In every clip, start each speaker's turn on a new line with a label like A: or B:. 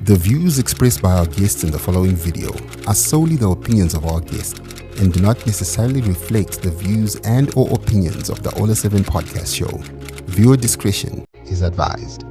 A: The views expressed by our guests in the following video are solely the opinions of our guests and do not necessarily reflect the views and or opinions of the Ola 7 podcast show. Viewer discretion is advised.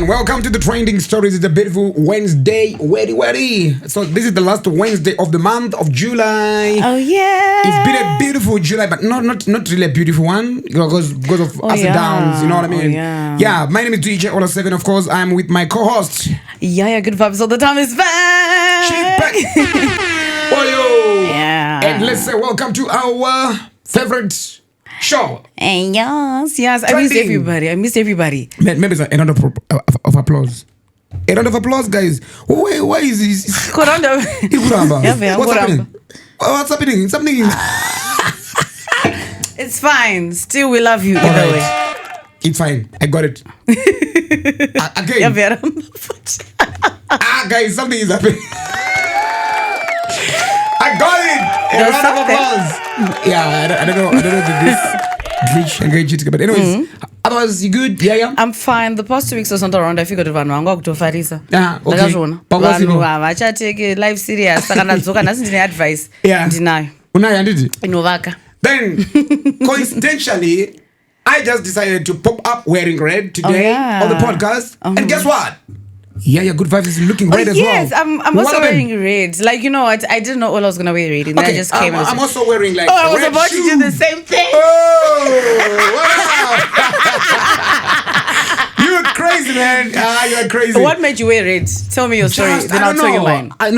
B: Welcome to the Trending Stories. It's a beautiful Wednesday. Weddy. So this is the last Wednesday of the month of July.
C: Oh yeah.
B: It's been a beautiful July, but not really a beautiful one because of ups and downs. You know what I mean? Yeah. My name is DJ Ola 7. Of course, I'm with my co-host.
C: Yeah. Good vibes all the time. Is back.
B: She's back. Oh yo.
C: Yeah.
B: And let's say welcome to our favorite show.
C: And yes. I missed everybody.
B: Maybe it's a round of applause. A round of applause, guys. Why is this? What's happening? What's happening? Something.
C: It's fine. Still, we love you either way.
B: It's fine. I got it. Again. Guys, something is happening. I got it. A round of applause. Yeah, I don't know if this glitch and glitch, but anyways, otherwise you good? Yeah.
C: I'm fine. The past 2 weeks was not around. I figured vanhu vanga kutofarisa.
B: Okay.
C: Vanhu havachateke life serious. Saka ndadzoka nhasi ndine advice. Ndinayo.
B: Unayo handiti?
C: Inovaka.
B: Then coincidentally, I just decided to pop up wearing red today on the podcast, and guess what? Yeah, good vibes is looking red as well.
C: Yes, I'm also wearing red. Like, you know what? I didn't know all I was going to wear red. And then I just came
B: I'm also wearing like
C: I was
B: red
C: about
B: shoes.
C: to do the same thing.
B: Oh, wow. You're crazy, man. You're crazy.
C: What made you wear red? Tell me your story. Then I'll tell you mine.
B: I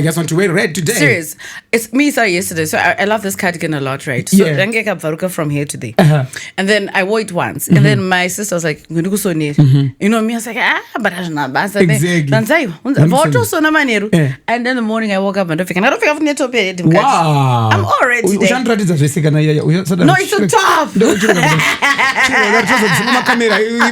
B: just want to wear red today.
C: Serious. It's me yesterday. So I love this cardigan a lot, right? So I get Varuka from here today. And then I wore it once. And then my sister was like, you know me, I was like, but I don't know.
B: Exactly.
C: And then in the morning I woke up and I don't think
B: wow.
C: I'm all ready today. No, it's a top.
B: You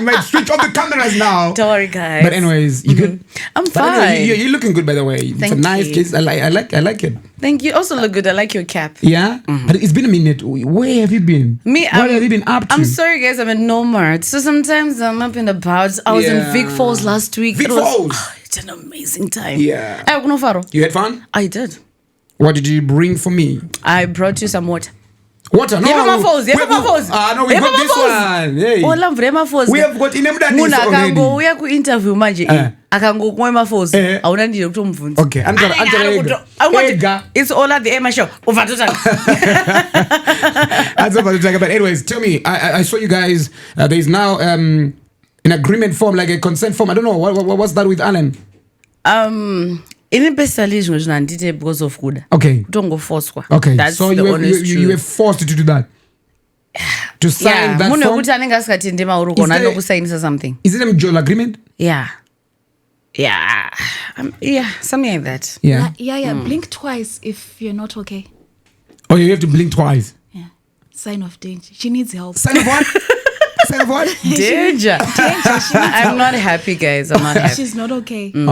B: might switch off the cameras now.
C: Don't worry, guys.
B: But anyways, you good?
C: I'm fine.
B: Anyway, you're looking good, by the way. It's a nice case. I like it.
C: Thank you. You also look good. I like your cap.
B: Yeah? But it's been a minute. Where have you been?
C: What
B: have you been up to?
C: I'm sorry, guys. I'm in nomad. So sometimes I'm up and about. I was in Vic Falls last week. It's an amazing time.
B: Yeah.
C: You
B: had fun?
C: I did.
B: What did you bring for me?
C: I brought you some water.
B: Water? No.
C: No, we got this
B: one. Hey. We have got in
C: uya ku-interview manje akangokumwa emafozi awuna ndile kutomubvunza.
B: Okay,
C: it's all at the Emma show. But
B: anyways, tell me, I saw you guys, there is now an agreement form, like a consent form. I don't know, what's that with Alan?
C: Because of good.
B: Okay.
C: Don't go force.
B: Okay.
C: That's
B: so
C: the honest
B: you were forced to do that. To sign that form.
C: Something.
B: Is it a mutual agreement?
C: Yeah. Something like that.
D: Yeah. Blink twice if you're not okay.
B: Oh, you have to blink twice.
D: Yeah. Sign of danger. She needs help.
B: Sign of what? Sign of what?
C: Danger. I'm not happy, guys. I'm not happy.
D: She's not okay.
B: But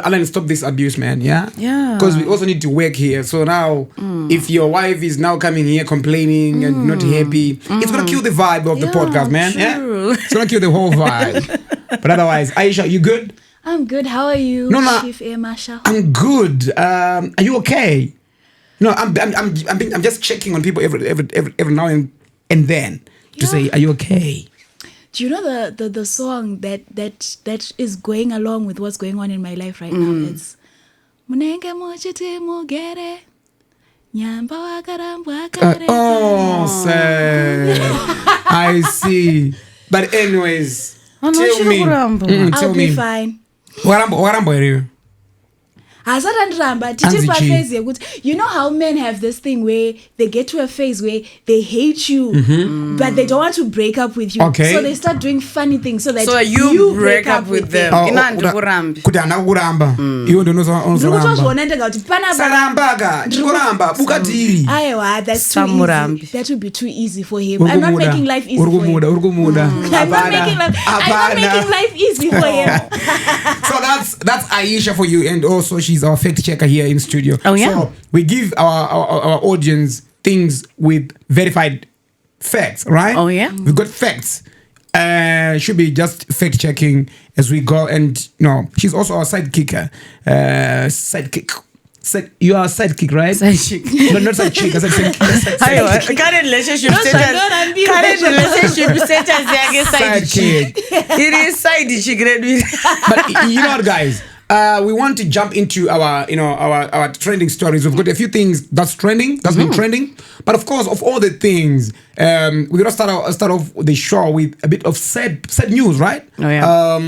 B: Alan, stop this abuse, man. Yeah. Because we also need to work here. So now, if your wife is now coming here complaining and not happy, it's gonna kill the vibe of the podcast, man.
C: True.
B: Yeah. It's gonna kill the whole vibe. But otherwise, Aisha, you good?
D: I'm good. How are you, Chief Masha?
B: I'm good. Are you okay? No, I'm just checking on people every now and then to say, are you okay?
D: Do you know the song that is going along with what's going on in my life right now? It's Munenge mochite mogere nyamba wakarambwa kare.
B: Oh, sad. I see. But anyways, tell me.
D: I'll be fine.
B: Waramba here.
D: You know how men have this thing where they get to a phase where they hate you, but they don't want to break up with you.
B: Okay.
D: So they start doing funny things so that
C: you break up with them.
D: That would be too easy for him. I'm not making life easy for him. I'm not making life easy for him.
B: So that's Aisha for you, and also she's our fact checker here in studio.
C: Oh yeah.
B: So we give our audience things with verified facts, right?
C: Oh yeah.
B: We've got facts. Should be just fact checking as we go, and she's also our sidekicker. You are a sidekick, right?
C: Sidekick.
B: No, not sidekick. I said sidekick.
C: Current relationship status. Sidekick. It is sidekick.
B: But you know what, guys? We want to jump into our trending stories. We've got a few things that's trending, that's been trending. But of course, of all the things, we're gonna start off the show with a bit of sad news, right?
C: Oh yeah.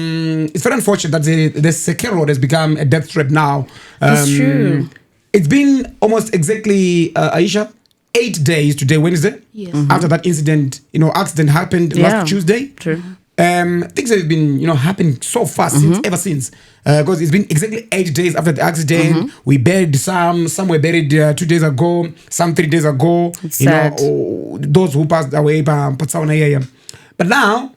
B: It's very unfortunate that the Sekiro Road has become a death trap now.
C: It's true.
B: It's been almost exactly, Aisha, 8 days today, Wednesday.
D: Yes.
B: After that incident, accident happened last Tuesday.
C: True.
B: Things have been, happening so fast ever since. Because it's been exactly 8 days after the accident. We buried some were buried 2 days ago, some 3 days ago.
C: It's sad.
B: Those who passed away. But now,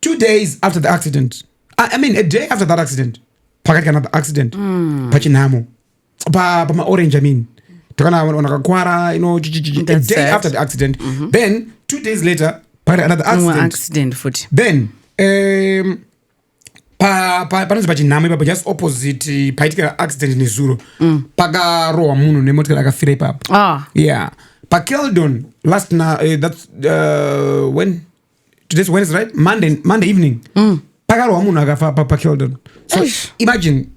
B: 2 days after the accident, I mean a day after that accident, pakati another accident, pachinamo, pa orange. I mean, a day after the accident, then 2 days later. Another accident.
C: Foot.
B: Then just opposite paitika accident in Zulu. Pagaroa munhu nemotikari akafira ipapo. Yeah. Pakeldon last that's when today's Wednesday, right? Monday evening. Pagaroa munhu akafa Pakeldon. So imagine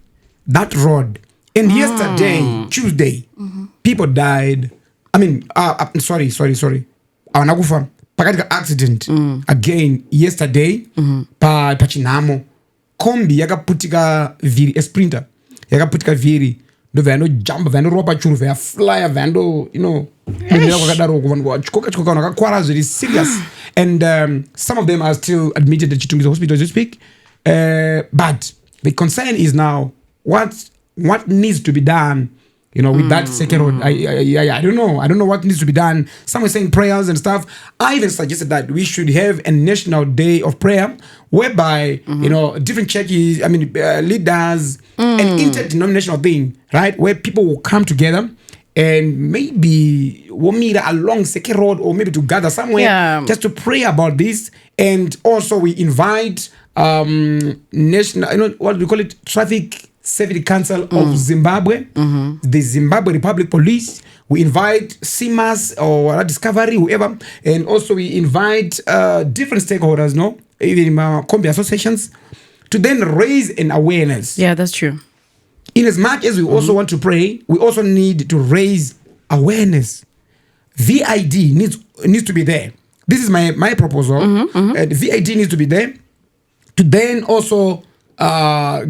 B: that road. And yesterday, Tuesday, people died. I mean, sorry. Awanakufa. Pakatika accident again yesterday pachinamo kombi yakaputika vhiri sprinter yakaputika vhiri ndo vano jump vano ropa churu vya flyer vando kwakadaro vanhu chikoka vakakwara zviri serious. And some of them are still admitted at Chitungwiza Hospital as we speak, but the concern is now what needs to be done with that second road. I don't know what needs to be done. Some are saying prayers and stuff. I even suggested that we should have a national day of prayer whereby, different churches, leaders, an interdenominational thing, right? Where people will come together and maybe we'll meet along second road or maybe to gather somewhere just to pray about this. And also we invite national, what we call it, Traffic Safety Council of Zimbabwe, the Zimbabwe Republic Police. We invite CIMAS or Discovery, whoever, and also we invite different stakeholders, even combi associations, to then raise an awareness.
C: Yeah, that's true.
B: In as much as we also want to pray, we also need to raise awareness. VID needs to be there. This is my proposal. VID needs to be there to then also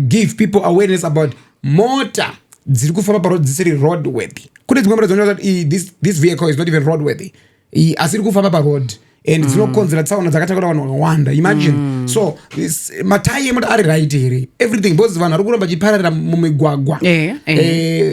B: give people awareness about motor dziri kufamba parod dzisiri roadworthy. Kune dzimwe mota dzinoita kuti this vehicle is not even roadworthy, asiri kufamba paroad and dzinokonzera tsaona dzakatakura vanhu vakawanda. Imagine. So matayi emota ari right here, everything, because vanhu vari kuramba chipararira mumigwagwa.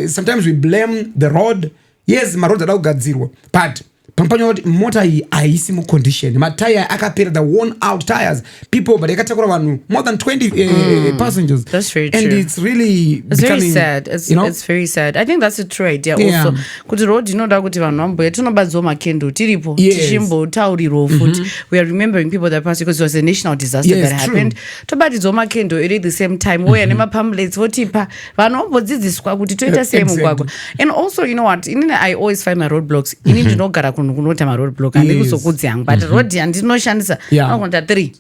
B: Sometimes we blame the road. Yes, maroads ada kugadzirwa, but pampanya kuti mota iyi haisi mucondition, mataya akapera, the worn out tires, people but yakatakura vanhu more than 20 passengers.
C: That's very true.
B: And it's really
C: becoming, very sad. It's very sad. I think that's a true idea also. Kuti road inoda kuti vanhu vamboya tinobadzawo makendo tiripo tichimbotaurirwa futi. We are remembering people that passed because it was a national disaster that happened. Tobadzawo makendo at the same time woya nemapamphlets votipa vanhu vambodzidziswa kuti toita sei mugwagwa. And also, you know what, I always find my roadblocks inini ndinogara kunota maroadblock handikuzokudzi yangu, but road yandinoshandisa anokonda 3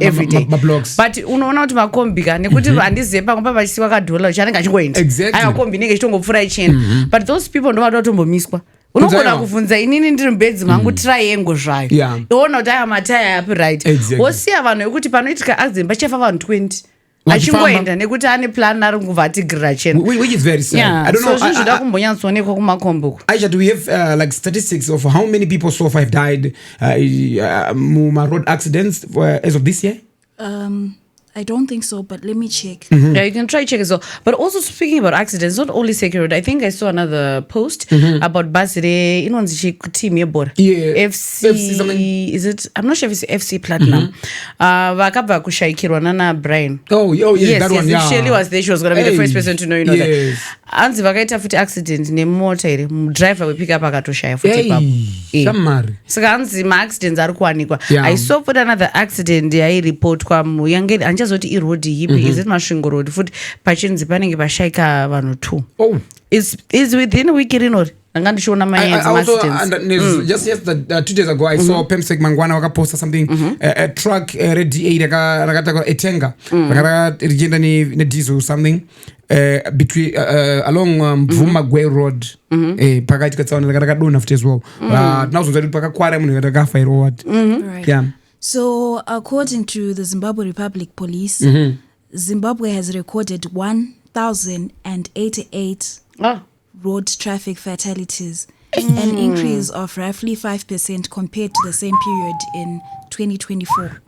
C: every day. But unoona kuti makombi ka nekuti handizive pamwe papachisiwa kadhola chanenge achingoenda amakombi inenge ichitongopfuura ichena, but those people ndo vada kutombomiswa. Unogona kuvunza inini ndiri mbedzi mangu triangle zvayo, iona kuti aya mataya api right, wosiya vanhu vekuti panoitika accident pachafa vanhu 20 achingoenda nekuti ane plan ari ngubva atigirira chena,
B: which is very sad. I don't know.
C: So zvinoda kumbonyatsoonekwa kumakombo.
B: Aisha, do we have like statistics of how many people so far have died road accidents as of this year?
D: I don't think so, but let me check.
C: Yeah, you can try check as well. But also speaking about accidents, not only security. I think I saw another post about Basire. You know, team yebora.
B: Yeah.
C: FC something. Is it? I'm not sure if it's FC Platinum. Vakabva kushaikirwa nana Brian.
B: Oh yeah,
C: yes,
B: that one.
C: If
B: Yeah.
C: Shirley was there, she was gonna be the first person to know. You know that. Anzi vakaita futi accident nemota ire driver wepickup akatoshaya futi papo.
B: Shamari.
C: Saka anzi ma-accidents ari kuwanikwa. I saw futi another accident yairipotwa muyange anchazoti irodi hipi. Is it Masvingo Road? Futi pachinzi panenge pashaika vanhu 2.
B: Oh.
C: Is within a week rinori.
B: I also just 2 days ago I saw Pemsek Mangwana wakaposta something a truck red D8 rakataka etenga rakarienda ne diesel something between along Mabvuku Road pakati katsaona rakadona futi as well tinazonza kuti pakakwara munhu akakafa iro what. Yeah.
D: So according to the Zimbabwe Republic Police, Zimbabwe has recorded 1,088 road traffic fatalities, an increase of roughly 5% compared to the same period in 2024.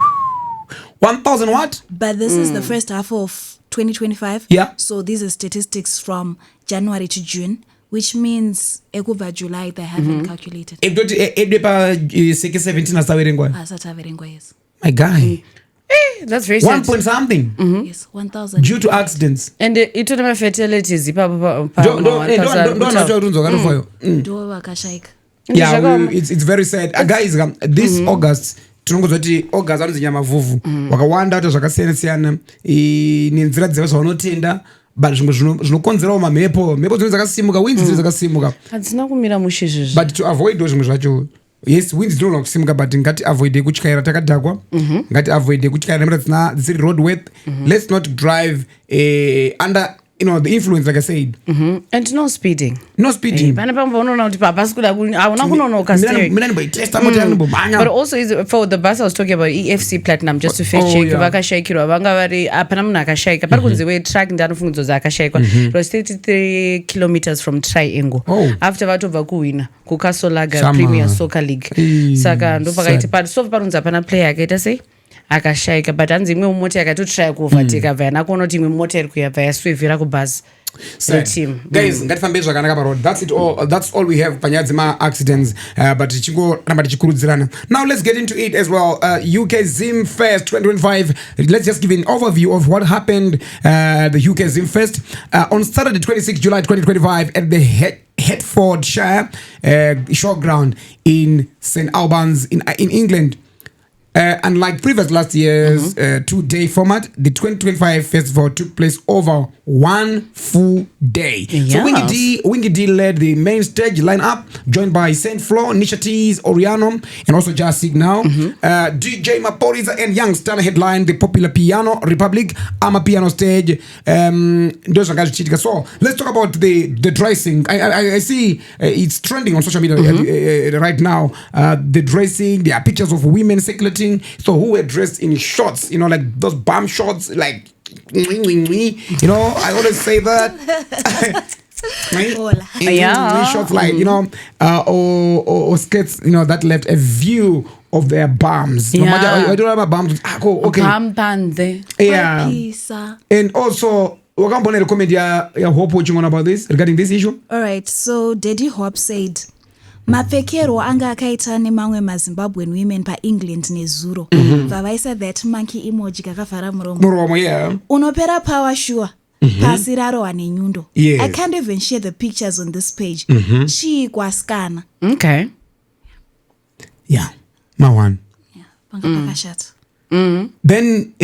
B: 1,000 what?
D: But this is the first half of 2025.
B: Yeah.
D: So these are statistics from January to June, which means ekuva July they haven't calculated. Yes.
B: My guy.
C: That's very sad.
B: 1 point something.
D: Yes, 1,000.
B: Due to accidents.
C: And it told them fatalities.
B: Yeah, it's very sad. Guys, this August tinongozoti August anozenya mavuvu wakawanda kuti zvakasiyana-siyana nenzira dzevasa vanotenda but zvinokonzerawo mamhepo dzine dzakasimuka, winds dzine dzakasimuka
C: hadzina kumira mushe izvozvi,
B: but to avoid zvimwe zvacho. Yes, winds dzinogona kusimuka but ngati avoid kutyaira takadhakwa, ngati avoid kutyaira mera dzisiri road worth. Let's not drive under the influence, like I said.
C: And no speeding.
B: No speeding.
C: But also for the bus I was talking about EFC Platinum, just to fetch check vakashaikirwa vanga vari apana munhu akashaika pari kunzi wetrack ndanofungidzodza akashaikwa. It was 33 kilometers from Triangle. After vatobva kuwina kukasolaga Premier Soccer League. Saka ndopakaita but so parunzi apana player akaita sei akashaika, but hanzi imwe mota yakatotry kuovertake bva yanakuona kuti imwe mota iri kuyabva yaswevhera kubhazi team.
B: Guys, ngatifambe zvakanaka parod. That's all we have panyaya dzema accidents, but tichingoramba tichikurudzirana. Now let's get into it as well. UK Zimfest 2025. Let's just give an overview of what happened the UK Zimfest on Saturday 26 July 2025 at the Hertfordshire showground in St Albans in England. Unlike previous last year's 2-day format, the 2025 festival took place over 1 full day.
C: Yes.
B: So Wingy D led the main stage lineup, joined by Saint Flo, Nisha Tees, Oriano, and also Jazz Signal. DJ Mabvuku and Young Star headlined the popular Piano Republic Ama Piano stage. So let's talk about the dressing. I see it's trending on social media right now. The dressing, there are pictures of women circulating. So who were dressed in shorts, like those bum shorts, like, I always say that. Shorts like, or skirts, that left a view of their bums.
C: Yeah.
B: I don't have a bums. Okay. Yeah. And also, wakambona comment ya Hope watching on about this, regarding this issue.
D: All right, so Daddy Hope said, mapfekero anga akaita nemamwe maZimbabwean women paEngland nezuro vavaisa that monkey emoji kakavhara muromo.
B: Yeah.
D: Unopera power sure pasi rarohwa nenyundo. I can't even share the pictures on this page. Chiikwaskana.
C: Okay.
B: Yeah. Mawan.
D: Yeah. Panga pakashata.
B: Then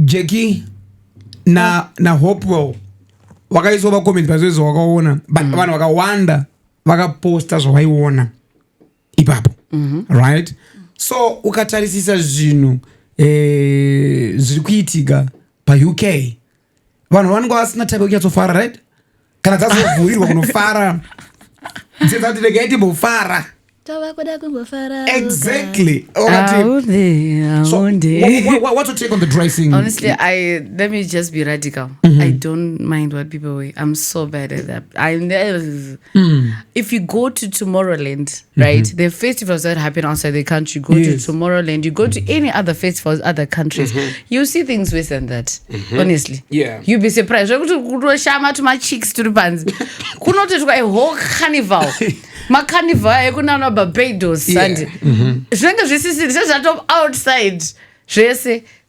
B: Jackie na Hopewell wakaisa comment pazoizo wakaona but vanhu vakawanda vakaposta zvavaiona ipapo, right? So ukatarisisa zvinhu zviri kuitika paUK, vanhu vanenge vasina type yekuchatsofara, right? Kana dzazovhurirwa kunofara dzati regai timbofara, Exactly.
C: So
B: what's your take on the dry singing?
C: Honestly, let me just be radical. I don't mind what people wear. I'm so bad at that. If you go to Tomorrowland, right, the festivals that happen outside the country, go to Tomorrowland, you go to any other festivals, other countries, you see things worse than that. Honestly.
B: Yeah.
C: You'll be surprised. Shama to my cheeks to the pants. Couldn't a whole carnival. My carnival, I couldn't know Barbados Sunday. It's outside.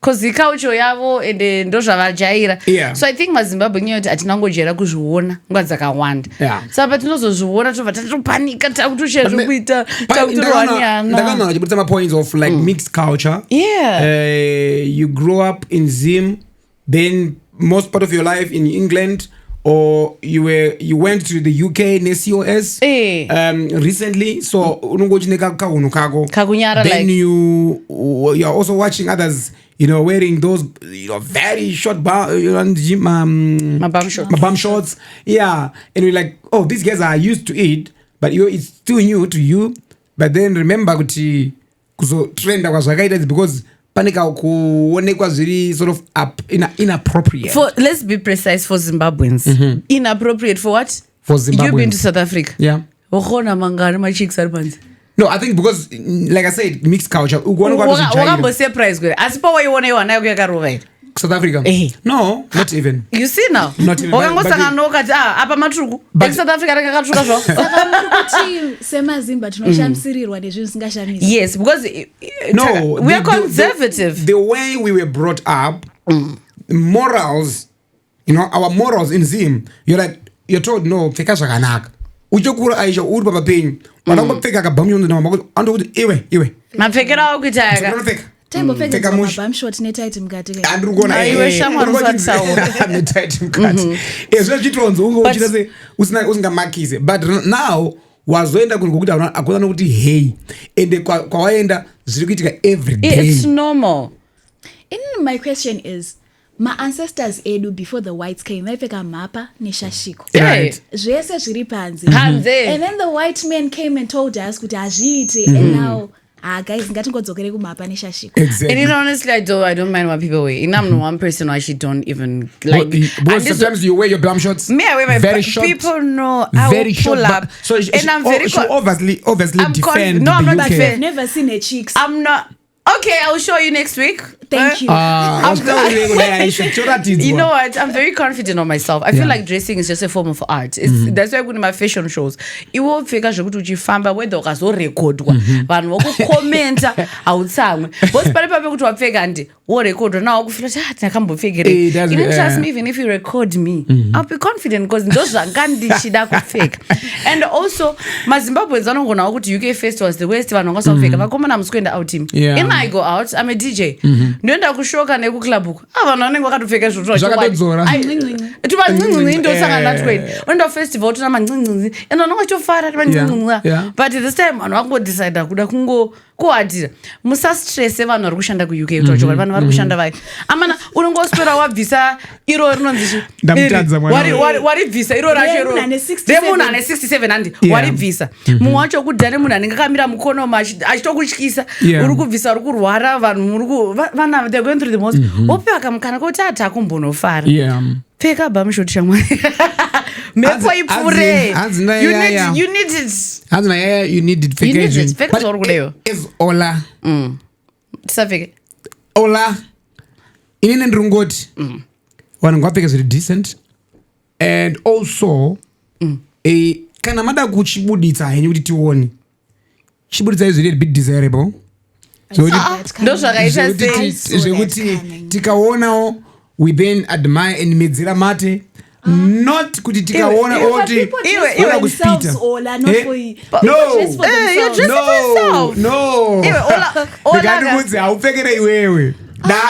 C: Because the culture yavo and the ndozva jaira. So I think maZimbabwe nyoti atinangojera kuzviona nguva dzakawanda. Saka tinozozviona tobva tatopanika takutoshaya zvekuita takutorwanyana.
B: Ndakanaona chibudisa mapoints of like mixed culture. You grow up in Zim, then most part of your life in England, or you went to the UK NCOS recently, so then you are also watching others, wearing those very short bum shorts, and you're like, oh, these guys are used to it, but it's still new to you. But then remember kuti trend kwazvakaita because kuonekwa zviri sort of inappropriate.
C: Let's be precise, for Zimbabweans. Inappropriate for what?
B: For Zimbabweans.
C: You've been to South Africa.
B: Yeah.
C: No,
B: I think because, like I said, mixed culture. South Africa? No, not even.
C: You see now?
B: Not even.
C: South Africa. Yes, because we are conservative.
B: The way we were brought up, morals, our morals in Zim, you're told, no, feka zvakanaka. Uchokura aisha uri baba penyu. Wanangopfeka kabhamu yonzo na andokuti iwe.
C: Mapfekera okuti aka.
D: Taimbopfeka mabhamshot netaiti mukati
B: netaiti mukati zvezvitonzo unge uchita se usingamakise, but now wazoenda kungokuti akuna nokuti hey, ende kwawaenda zviri kuitika every day.
C: It's normal.
D: My question is, my ancestors edu before the whites came vaipfeka mhapa neshashiko zvese zviri panze, and then the white men came and told us kuti hazviite, and now guys, ngatingodzokere kumhapa neshashiko.
C: And honestly, I don't mind what people wear. I'm one person who actually don't even like.
B: But sometimes you wear your blam shorts.
C: Me, I wear my
B: very short.
C: People know I will pull up.
B: So
C: and I'm very
B: obviously defend.
C: No, I'm
B: the
C: not
B: UK.
C: defend.
D: I've never seen her cheeks.
C: I'm not. Okay, I'll show you next week.
D: Thank you.
C: You know what? I'm very confident on myself. I feel like dressing is just a form of art. That's why I go to my fashion shows. Iwo fika zvokuti uchifamba whether ukazorekodwa vanhu vokukomenta hautsamwe. Bosi pale pape kuti wapfeka ndi worekodwa nawo kufila kuti ndakambopfekerei. You didn't trust me even if you record me. I'll be confident because ndozvangandichida kupfeka. And also maZimbabweans vanongonawo kuti UK festivals the West vanhu vangasapfeka vakomana musikuenda out team. I go out, I'm a DJ. Ndoenda kushoka nekuclub uko. Vanhu vanenge vakatopfeka zviro
B: zvakatodzora.
C: Ndosanga natwei. Unoenda festival tuna mancinci. And vanhu vachofara mancinci. But this time vanhu vangodecide kuda kuadira. Musastress vanhu vari kushanda ku-UK utachoka vanhu vari kushanda vai. Amana unongoswera wabvisa iro rinonzi waribvisa iro racho iro. Munhu ane 67 handi waribvisa. Mumwe wacho kudhane munhu anenge akamira mukono achitokutyisa. Uri kubvisa uri kurwara vanhu vana they're going through the most. Opiwa mukana kuti atakumbonofara. Pfeka bhamshoti shamwari. Mepo ipfure. You need it.
B: Hanzina yaya you need it.
C: Pfeka zvori kudeyo.
B: Is Ola.
C: Tisapfeke.
B: Ola. Inini ndringoti. Vanhu ngavapfeke zviri decent. And also kana mada kuchibuditsa henyu kuti tione. Chibuditsa is really a bit desirable. Zvekuti tikaonawo we then admire and medzera mate. Not kuti tikaona oti iwe kuspita. No. Ndikati haupfekere iwewe.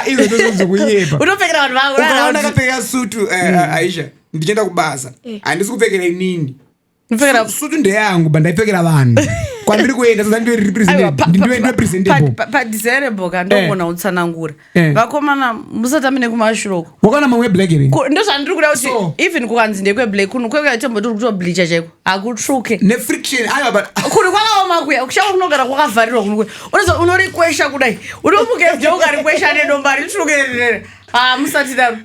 B: Izvo ndozvozokunyepa.
C: Unopfekera vanhu vangu.
B: Ukaona akapfeka sutu Aisha, ndichienda kubasa. Handisi kupfekera inini. Sutu ndeyangu but ndaipfekera vanhu. kwandiri kuenda sasa ndiwe representable
C: padesirable kandogona utsanangura vakomana musatamine kumashuroko
B: wakaona mamwe black ere
C: ndo zvandiri kuda kuti even kukanzi ndekweblake kuno kwekaitombotori kutobleacha chaiko akutsvuke
B: nefriction aiwa but
C: kuri kwakaoma kuya kushaka kunogara kwakavharirwa kunokwe unozo unorikwesha kudai unomukezve ukarikwesha nedomba ritsvuke musati daro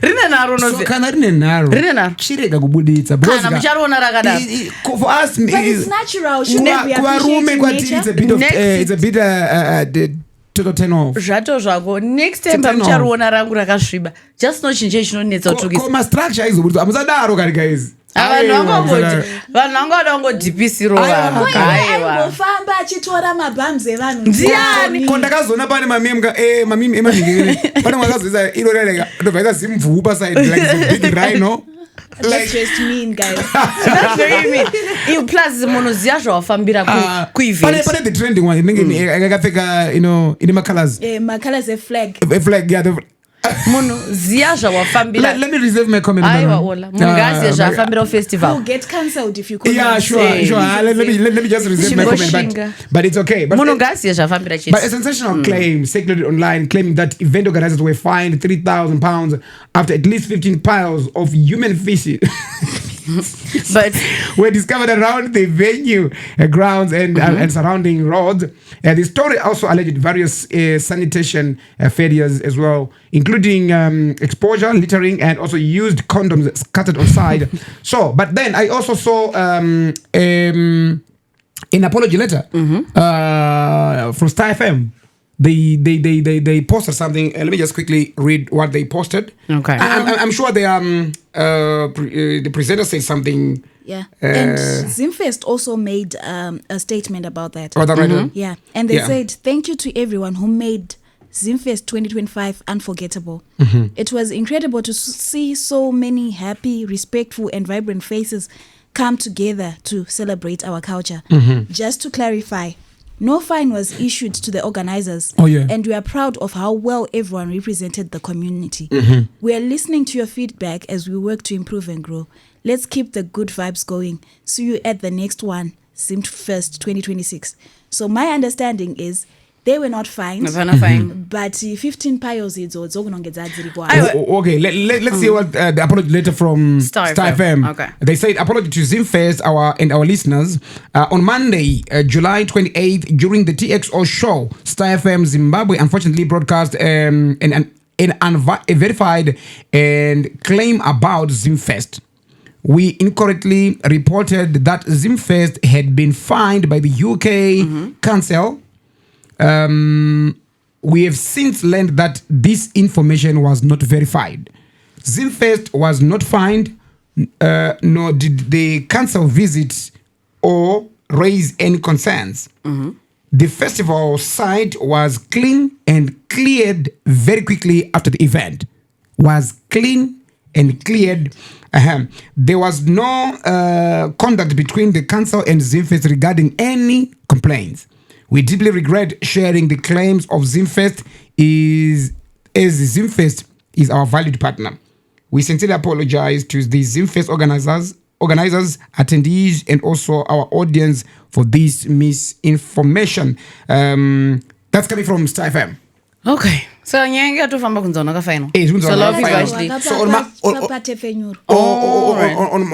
C: rine nharo nozi
B: kana rine nharo chirega kubuditsa
C: kana muchariona rakadaro
B: for us kuvarume kwatiri it's a bit total turn off
C: zvato zvako next time pamuchariona rangu rakasviba just nochinje chinonetsa kutukisa
B: koma structure aizobuditswa amusadaro kari guys
C: vanhu vangada kungodhipisiro
D: vanhuaifamba achitora mabhams evanhu
C: ndiani
B: ko ndakazoona pane mamimi emavhingiriri pane mwakazoisa iro rereka ndobvaisa zimvuu pasaidi like the big rhino.
D: That's just mean, guys.
C: That's very mean. You plus monoziya zvawafambira kuevent.
B: Pane the trending one inenge akapfeka ine macolors.
D: Macolors a flag.
B: A flag, yeah.
C: Munhu ziya zvawafambira.
B: Let me reserve my comment.
C: Aiwa ola. Munhu ngaziya zvawafambira festival.
D: You get cancelled if you call.
B: Yeah, sure. Let me just reserve my comment. But it's okay.
C: Munhu ngaziya zvawafambira chete.
B: But a sensational claim circulated online claiming that event organizers were fined £3,000 after at least 15 piles of human feces
C: but
B: were discovered around the venue grounds and surrounding roads. The story also alleged various sanitation failures as well, including exposure, littering, and also used condoms scattered on side. So, but then I also saw an apology letter from Star FM. They posted something. Let me just quickly read what they posted.
C: Okay.
B: I'm sure they the presenter said something.
D: Yeah. And Zimfest also made a statement about that.
B: Oh, that right?
D: Yeah. And they said, thank you to everyone who made ZIMFEST2025 unforgettable. It was incredible to see so many happy, respectful, and vibrant faces come together to celebrate our culture. Just to clarify, no fine was issued to the organizers, and we are proud of how well everyone represented the community. We are listening to your feedback as we work to improve and grow. Let's keep the good vibes going. See you at the next one, ZIMFEST2026. So my understanding is they were not fined, but 15 piles is
B: okay, let's see what the apology letter from Star FM.
C: Okay.
B: They said, apology to Zimfest and our listeners. On Monday, July 28th, during the TXO show, Star FM Zimbabwe unfortunately broadcast an unverified and claim about Zimfest. We incorrectly reported that Zimfest had been fined by the UK Council. We have since learned that this information was not verified. Zimfest was not fined, nor did the council visit or raise any concerns. The festival site was clean and cleared very quickly after the event. Was clean and cleared. There was no contact between the council and Zimfest regarding any complaints. We deeply regret sharing the claims of Zimfest as Zimfest is our valued partner. We sincerely apologize to the Zimfest organizers, attendees, and also our audience for this misinformation. That's coming from Star FM.
C: Okay. So nyanga tofamba kunzona ka final.
B: So
C: love you actually.
B: So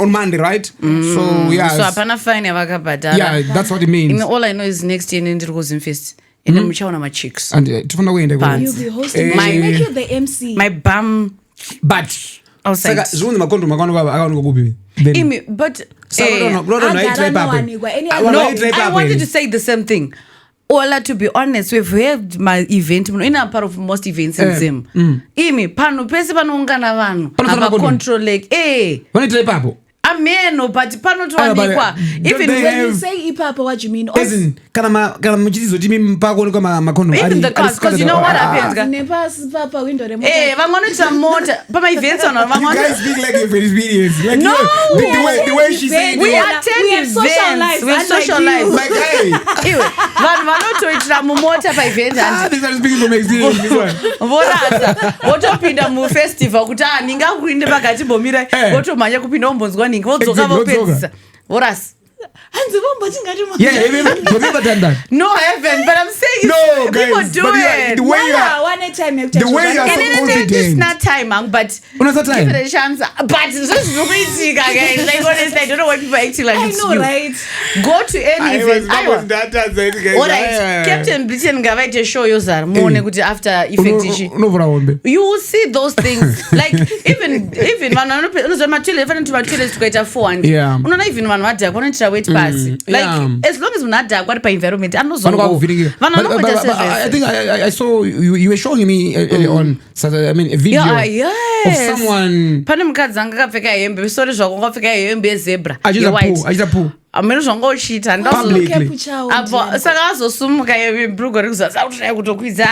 B: on Monday, right? So yeah.
C: So apana fine vakabhadala.
B: Yeah, that's what it means.
C: All I know is next year ndiri ku Zimfest. And muchaona ma chicks.
B: And tofana kuenda ku.
D: You'll be hosting. Make you the MC.
C: My bum.
B: But
C: outside.
B: Saka zvioni makondo akaoneka kupi.
C: But
B: I
C: wanted to say the same thing. Ola, to be honest, we've had my event in a part of most events in Zim. Imi, panu pese panoungana vanhu. Apa control like,
B: Vanitrai papo.
C: Ameno, but pano tuanikwa.
D: Even when you say ipapo, what you mean?
B: Isn't kana mchitizo timi mpako niko makondo.
C: Even the cars, because you know what happens.
D: Papa window remote.
C: Vangona motor. Papa events on.
B: You guys speak like you've experienced. Like
C: no,
B: the way she said.
C: We attend events. We socialize.
B: Like hey.
C: Vanoto itira mumota pa event.
B: This is speaking from experience. This one.
C: Voraza. Votopinda mu festival kuti ninga kuinde pakati bomira. Votomanya kupinda umbonzwa morning vodzoka vopedzisa vorasi.
B: Yeah, have you ever done that?
C: No, I haven't, but I'm saying
B: no,
C: people
B: guys,
C: do
B: but
C: it.
B: The way you are so confident.
C: It's not time, but give it a chance. But it's just crazy, guys. Like, honestly, I don't know why people are acting like it's you. I know, right? Go to any event. Alright, Captain Britain gavaite show yozar. Mone kuti after effect. You will see those things. Like even vanhu matwile tukaita 400.
B: Yeah.
C: Unaona even vanhu vadhakwa vanoitira wait pass. Like as long as munhu adhakwa ari paenvironment anozongo.
B: I think I saw you were showing me on Saturday, I mean a video of someone.
C: Pane mukadzi anga akapfeka hembe, sorry zvako akapfeka hembe yezebra.
B: Achita poo.
C: Amene zvangochita ndazo saka azosumuka bhurugu rekuzasa kuti kutokwidza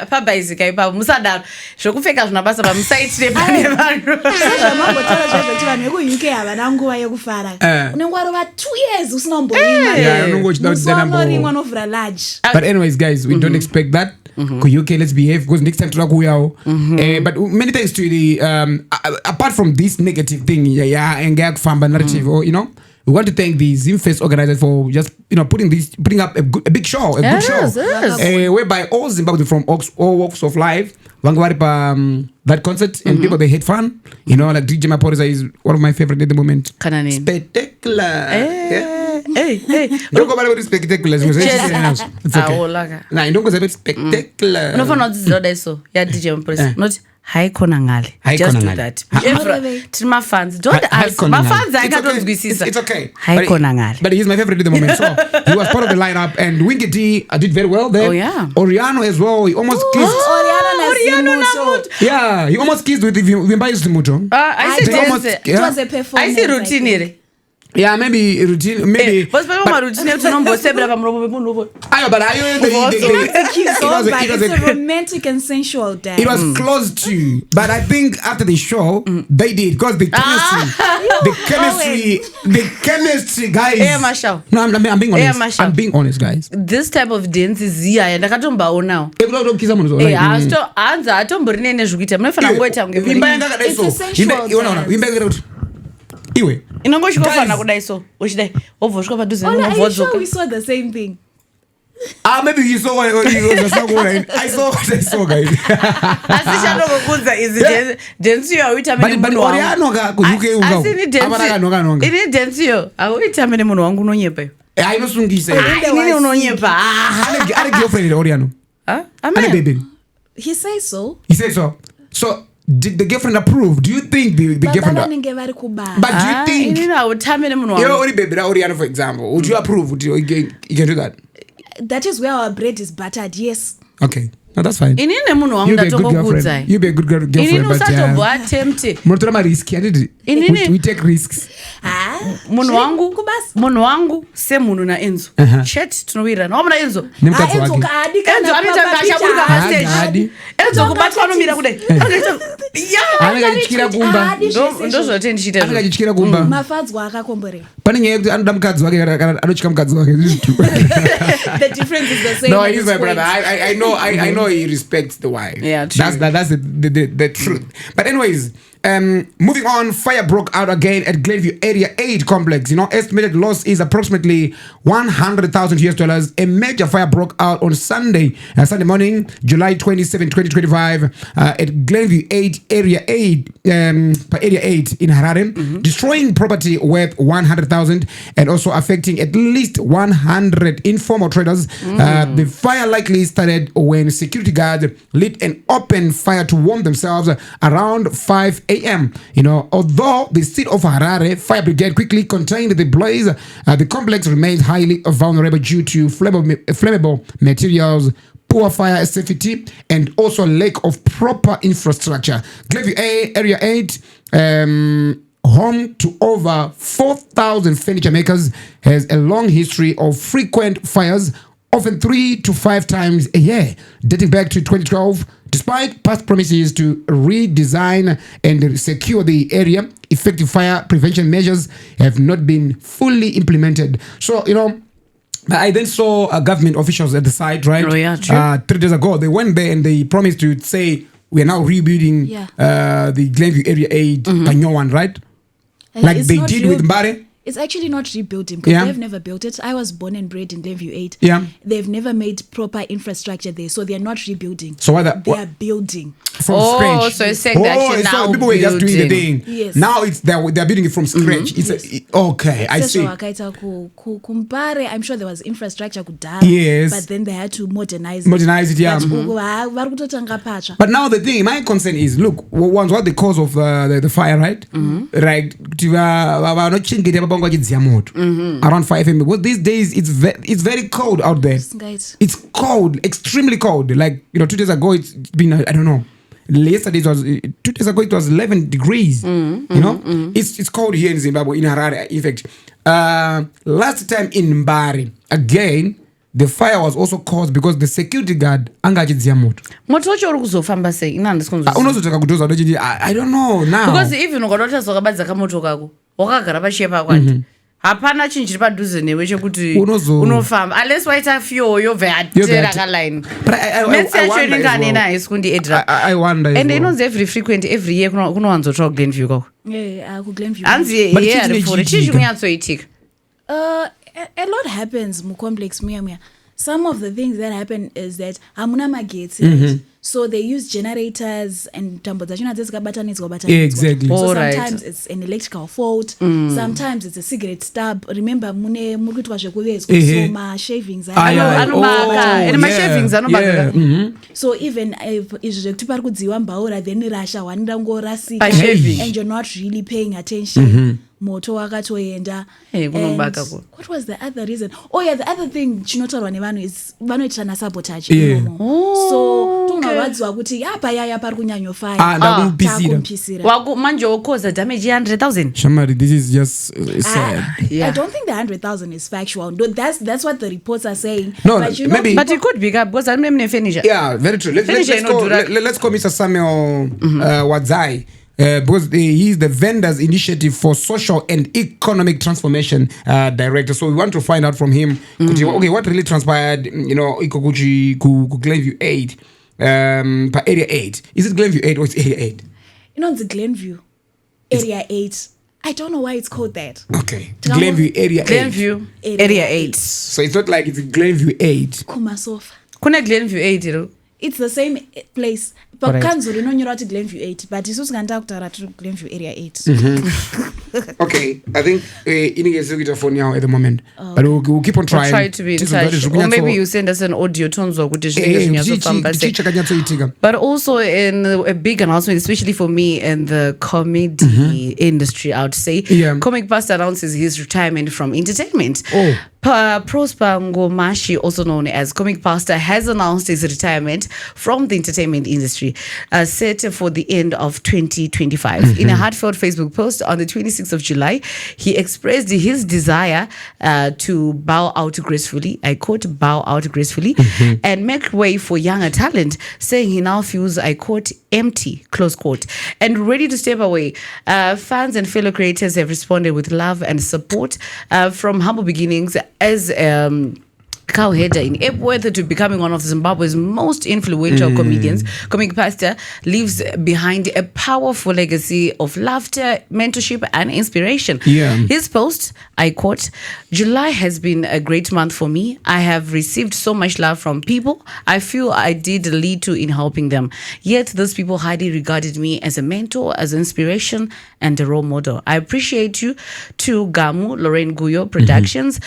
C: pabhaisika ipapo musadaro zvokupfeka zvinabasa pamusaitire pane vanhu
D: vanhu vekuuk havana nguva yekufara unenge warova 2 years usina kumboimaorimwe anovhura large.
B: But anyways guys, we don't expect that. Ku-UK, let's behave because next time turakuyawo. But many thanks to the apart from this negative thing, engakufamba narrative, or we want to thank the Zimfest organizers for just putting up a big show, good show, whereby all Zimbabweans from all walks of life, that concert, and people they had fun. Like DJ Mabvuku is one of my favorite at the moment. Spectacular. Hey. Don't go about spectacular. It's okay. Nah, don't go about spectacular.
C: No, for not so. Yeah, DJ Mabvuku. Not. Haikona ngale. Just do that. To my fans, don't ask. My fans, I can't do.
B: It's okay.
C: Haikona ngale.
B: But he's my favorite at the moment. So he was part of the lineup, and Winky D did very well there.
C: Oh yeah.
B: Oriano as well. He almost kissed.
D: Oriano.
B: Yeah, he almost kissed with Vimbayo Simuto.
C: I said
D: it was a performance.
C: I see routine.
B: Yeah, maybe routine, maybe.
C: But routine to number sebra pamrobo munhu.
B: But
D: it's a romantic and sensual dance.
B: It was close to, but I think after the show they did because the chemistry, guys. No, I'm being honest. I'm being honest, guys.
C: This type of dance is here, and ndakatombawo now. Anza atomborine nezvikuita munofana ngoita
D: it's a sensual dance.
B: Iwe
C: inongoshikofana kudai so uchidai wobvosvika padhuze
D: nemovhodzoka. We saw the same thing.
B: Maybe you saw what I saw guys.
C: Asichanokukudza izi dance yo auita mene munhu wangu. Ini dance yo auita mene munhu wangu unonyepa yo.
B: Ainosungisa.
C: Ini unonyepa.
B: Ane girlfriend Oriano. Ane baby.
D: He says so.
B: So did the girlfriend approve? Do you think the girlfriend? But do you think? You're only baby Oriano, for example. Would you approve? Would you can do that?
D: That is where our bread is buttered. Yes.
B: Okay. No, that's fine.
C: You be a good girlfriend.
B: You be a good girlfriend. We take risks.
C: Munhu wangu se munhu na Enzo. Chat tunowira. Wamuna Enzo.
D: Enzo
C: anita ngashaburuka pastage. Enzo kubatwa nomira kudai.
B: Angachichikira kumba.
C: Ndozvotendishita.
B: Angachichikira kumba.
D: Mafadzwa akakombore.
B: Pane nyaya yekuti anoda mukadzi wake kana anochika mukadzi wake.
D: The difference is the same.
B: No, he's my brother. I know he respects the wife.
C: Yeah, true.
B: That's the truth. But anyways, moving on, fire broke out again at Glen View Area 8 complex. Estimated loss is approximately $100,000. A major fire broke out on Sunday morning, July 27, 2025, at Glen View Area 8 in Harare, destroying property worth $100,000 and also affecting at least 100 informal traders. The fire likely started when security guards lit an open fire to warm themselves around 5 a.m. Although the city of Harare Fire Brigade quickly contained the blaze, the complex remains highly vulnerable due to flammable materials, poor fire safety, and also lack of proper infrastructure. Glen View Area 8, home to over 4,000 furniture makers, has a long history of frequent fires, often 3 to 5 times a year, dating back to 2012. Despite past promises to redesign and secure the area, effective fire prevention measures have not been fully implemented. So, I then saw government officials at the site, right?
C: Oh, yeah, true.
B: 3 days ago, they went there and they promised to say, we are now rebuilding the Glen View Area 8 by no one, right? Like they did with Mbare?
D: It's actually not rebuilding because they've never built it. I was born and bred in Glen View 8.
B: Yeah.
D: They've never made proper infrastructure there, so they're not rebuilding.
B: So what?
D: They are building
B: from scratch.
C: So it's saying that actually now
B: people were just doing the thing.
D: Yes.
B: Now they're building it from scratch. Okay, I see.
D: Kumpare, I'm sure there was infrastructure kudala.
B: Yes.
D: But then they had to modernize it.
B: Yeah. But now the thing, my concern is, look, what the cause of the fire, right? Right. Around 5 a.m. Well, these days it's very cold out there. It's cold, extremely cold. Like 2 days ago it's been I don't know. Yesterday it was 2 days ago it was 11 degrees. It's cold here in Zimbabwe, in Harare. In fact, last time in Mbare, again the fire was also caused because the security guard angachizia moto.
C: Moto wacho uri kuzofamba sei?
B: Unozotaka kutoza ndochiti I don't know now.
C: Because even ukatoita zvakabadza kamoto kako, wakagara pachepa kwandi. Hapana chinhu chiri padhuze newe chekuti unofamba unless waita fyo yobva yatera kaline. Let's say choringane naye sikundi edra.
B: I wonder.
C: And inonzi every frequent every year kunowanzotsva Glen View kako.
D: Yeah, Glen View.
C: Hanzi here for chii chinyatsoitika.
D: A lot happens mu complex muya. Some of the things that happen is that hamuna magetsi, right? So they use generators and tambo dzachona dzesikabatanidzwa.
B: Exactly.
D: So sometimes it's an electrical fault, sometimes it's a cigarette stub. Remember muri kuitwa zvekuvezwa so ma shavings
C: anobaka and my shavings anobaka.
D: So even if zvekuti pari kudziwa mbaura then rasha wanira ngorasika and you're not really paying attention. Moto wakatoenda. What was the other reason? Oh yeah, the other thing chinotaurwa nevanhu is vanoitana sabotage. So tunowadzwa kuti yapa pari kunyanyofaya.
C: Takumpisira. Manje wokoza damage 100,000.
B: Shamari, this is just sad.
D: I don't think the 100,000 is factual. That's what the reports are saying.
B: No,
C: but it could be because I'm not finisher.
B: Yeah, very true. Let's call Mr. Samuel Wadzai. Because he's the Vendors Initiative for Social and Economic Transformation Director. So we want to find out from him, okay, what really transpired, Ikoguchi Glen View 8, Area 8. Is it Glen View 8 or it's Area 8?
D: It's Glen View Area 8. I don't know why it's called that.
B: Okay. Glen View Area 8.
C: Glen View Area 8.
B: So it's not like it's Glen View 8.
D: Kumasofa.
C: Kuna Glen View 8,
D: it's the same place. But kanzuri inonyora kuti Glen View 8, but isusu kanda kutaura kuti Glen View Area 8.
B: Okay, I think iningezikuita phone now at the moment, but we'll keep on trying.
C: We'll try to be in touch, or maybe you send us an audio tonzo kuti zvinenge. But also in a big announcement, especially for me in the comedy industry, I would say, Comic Pastor announces his retirement from entertainment. Prosper Ngomashi, also known as Comic Pastor, has announced his retirement from the entertainment industry, set for the end of 2025. In a heartfelt Facebook post on the 26th of July, he expressed his desire to bow out gracefully, I quote, bow out gracefully, and make way for younger talent, saying he now feels, I quote, empty, close quote, and ready to step away. Fans and fellow creators have responded with love and support from humble beginnings as co-header in Epworth to becoming one of Zimbabwe's most influential comedians. Comic Pastor leaves behind a powerful legacy of laughter, mentorship, and inspiration. His post, I quote, July has been a great month for me. I have received so much love from people I feel I did little in helping them. Yet those people highly regarded me as a mentor, as an inspiration, and a role model. I appreciate you to Gamu, Lorraine Guyo Productions,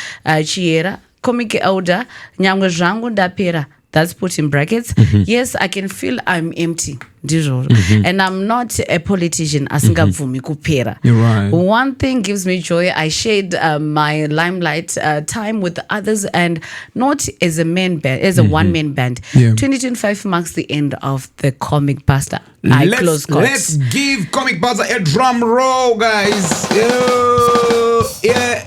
C: Chiera, Comic Elder, Nyangwe Zvangu Ndapera. That's put in brackets. Yes, I can feel I'm empty. And I'm not a politician. Asingavumi kupera.
B: You're right.
C: One thing gives me joy. I shared my limelight time with others and not as a man band, as a one-man band. 2025 marks the end of the Comic Pastor.
B: Let's give Comic Pastor a drum roll, guys. Yeah.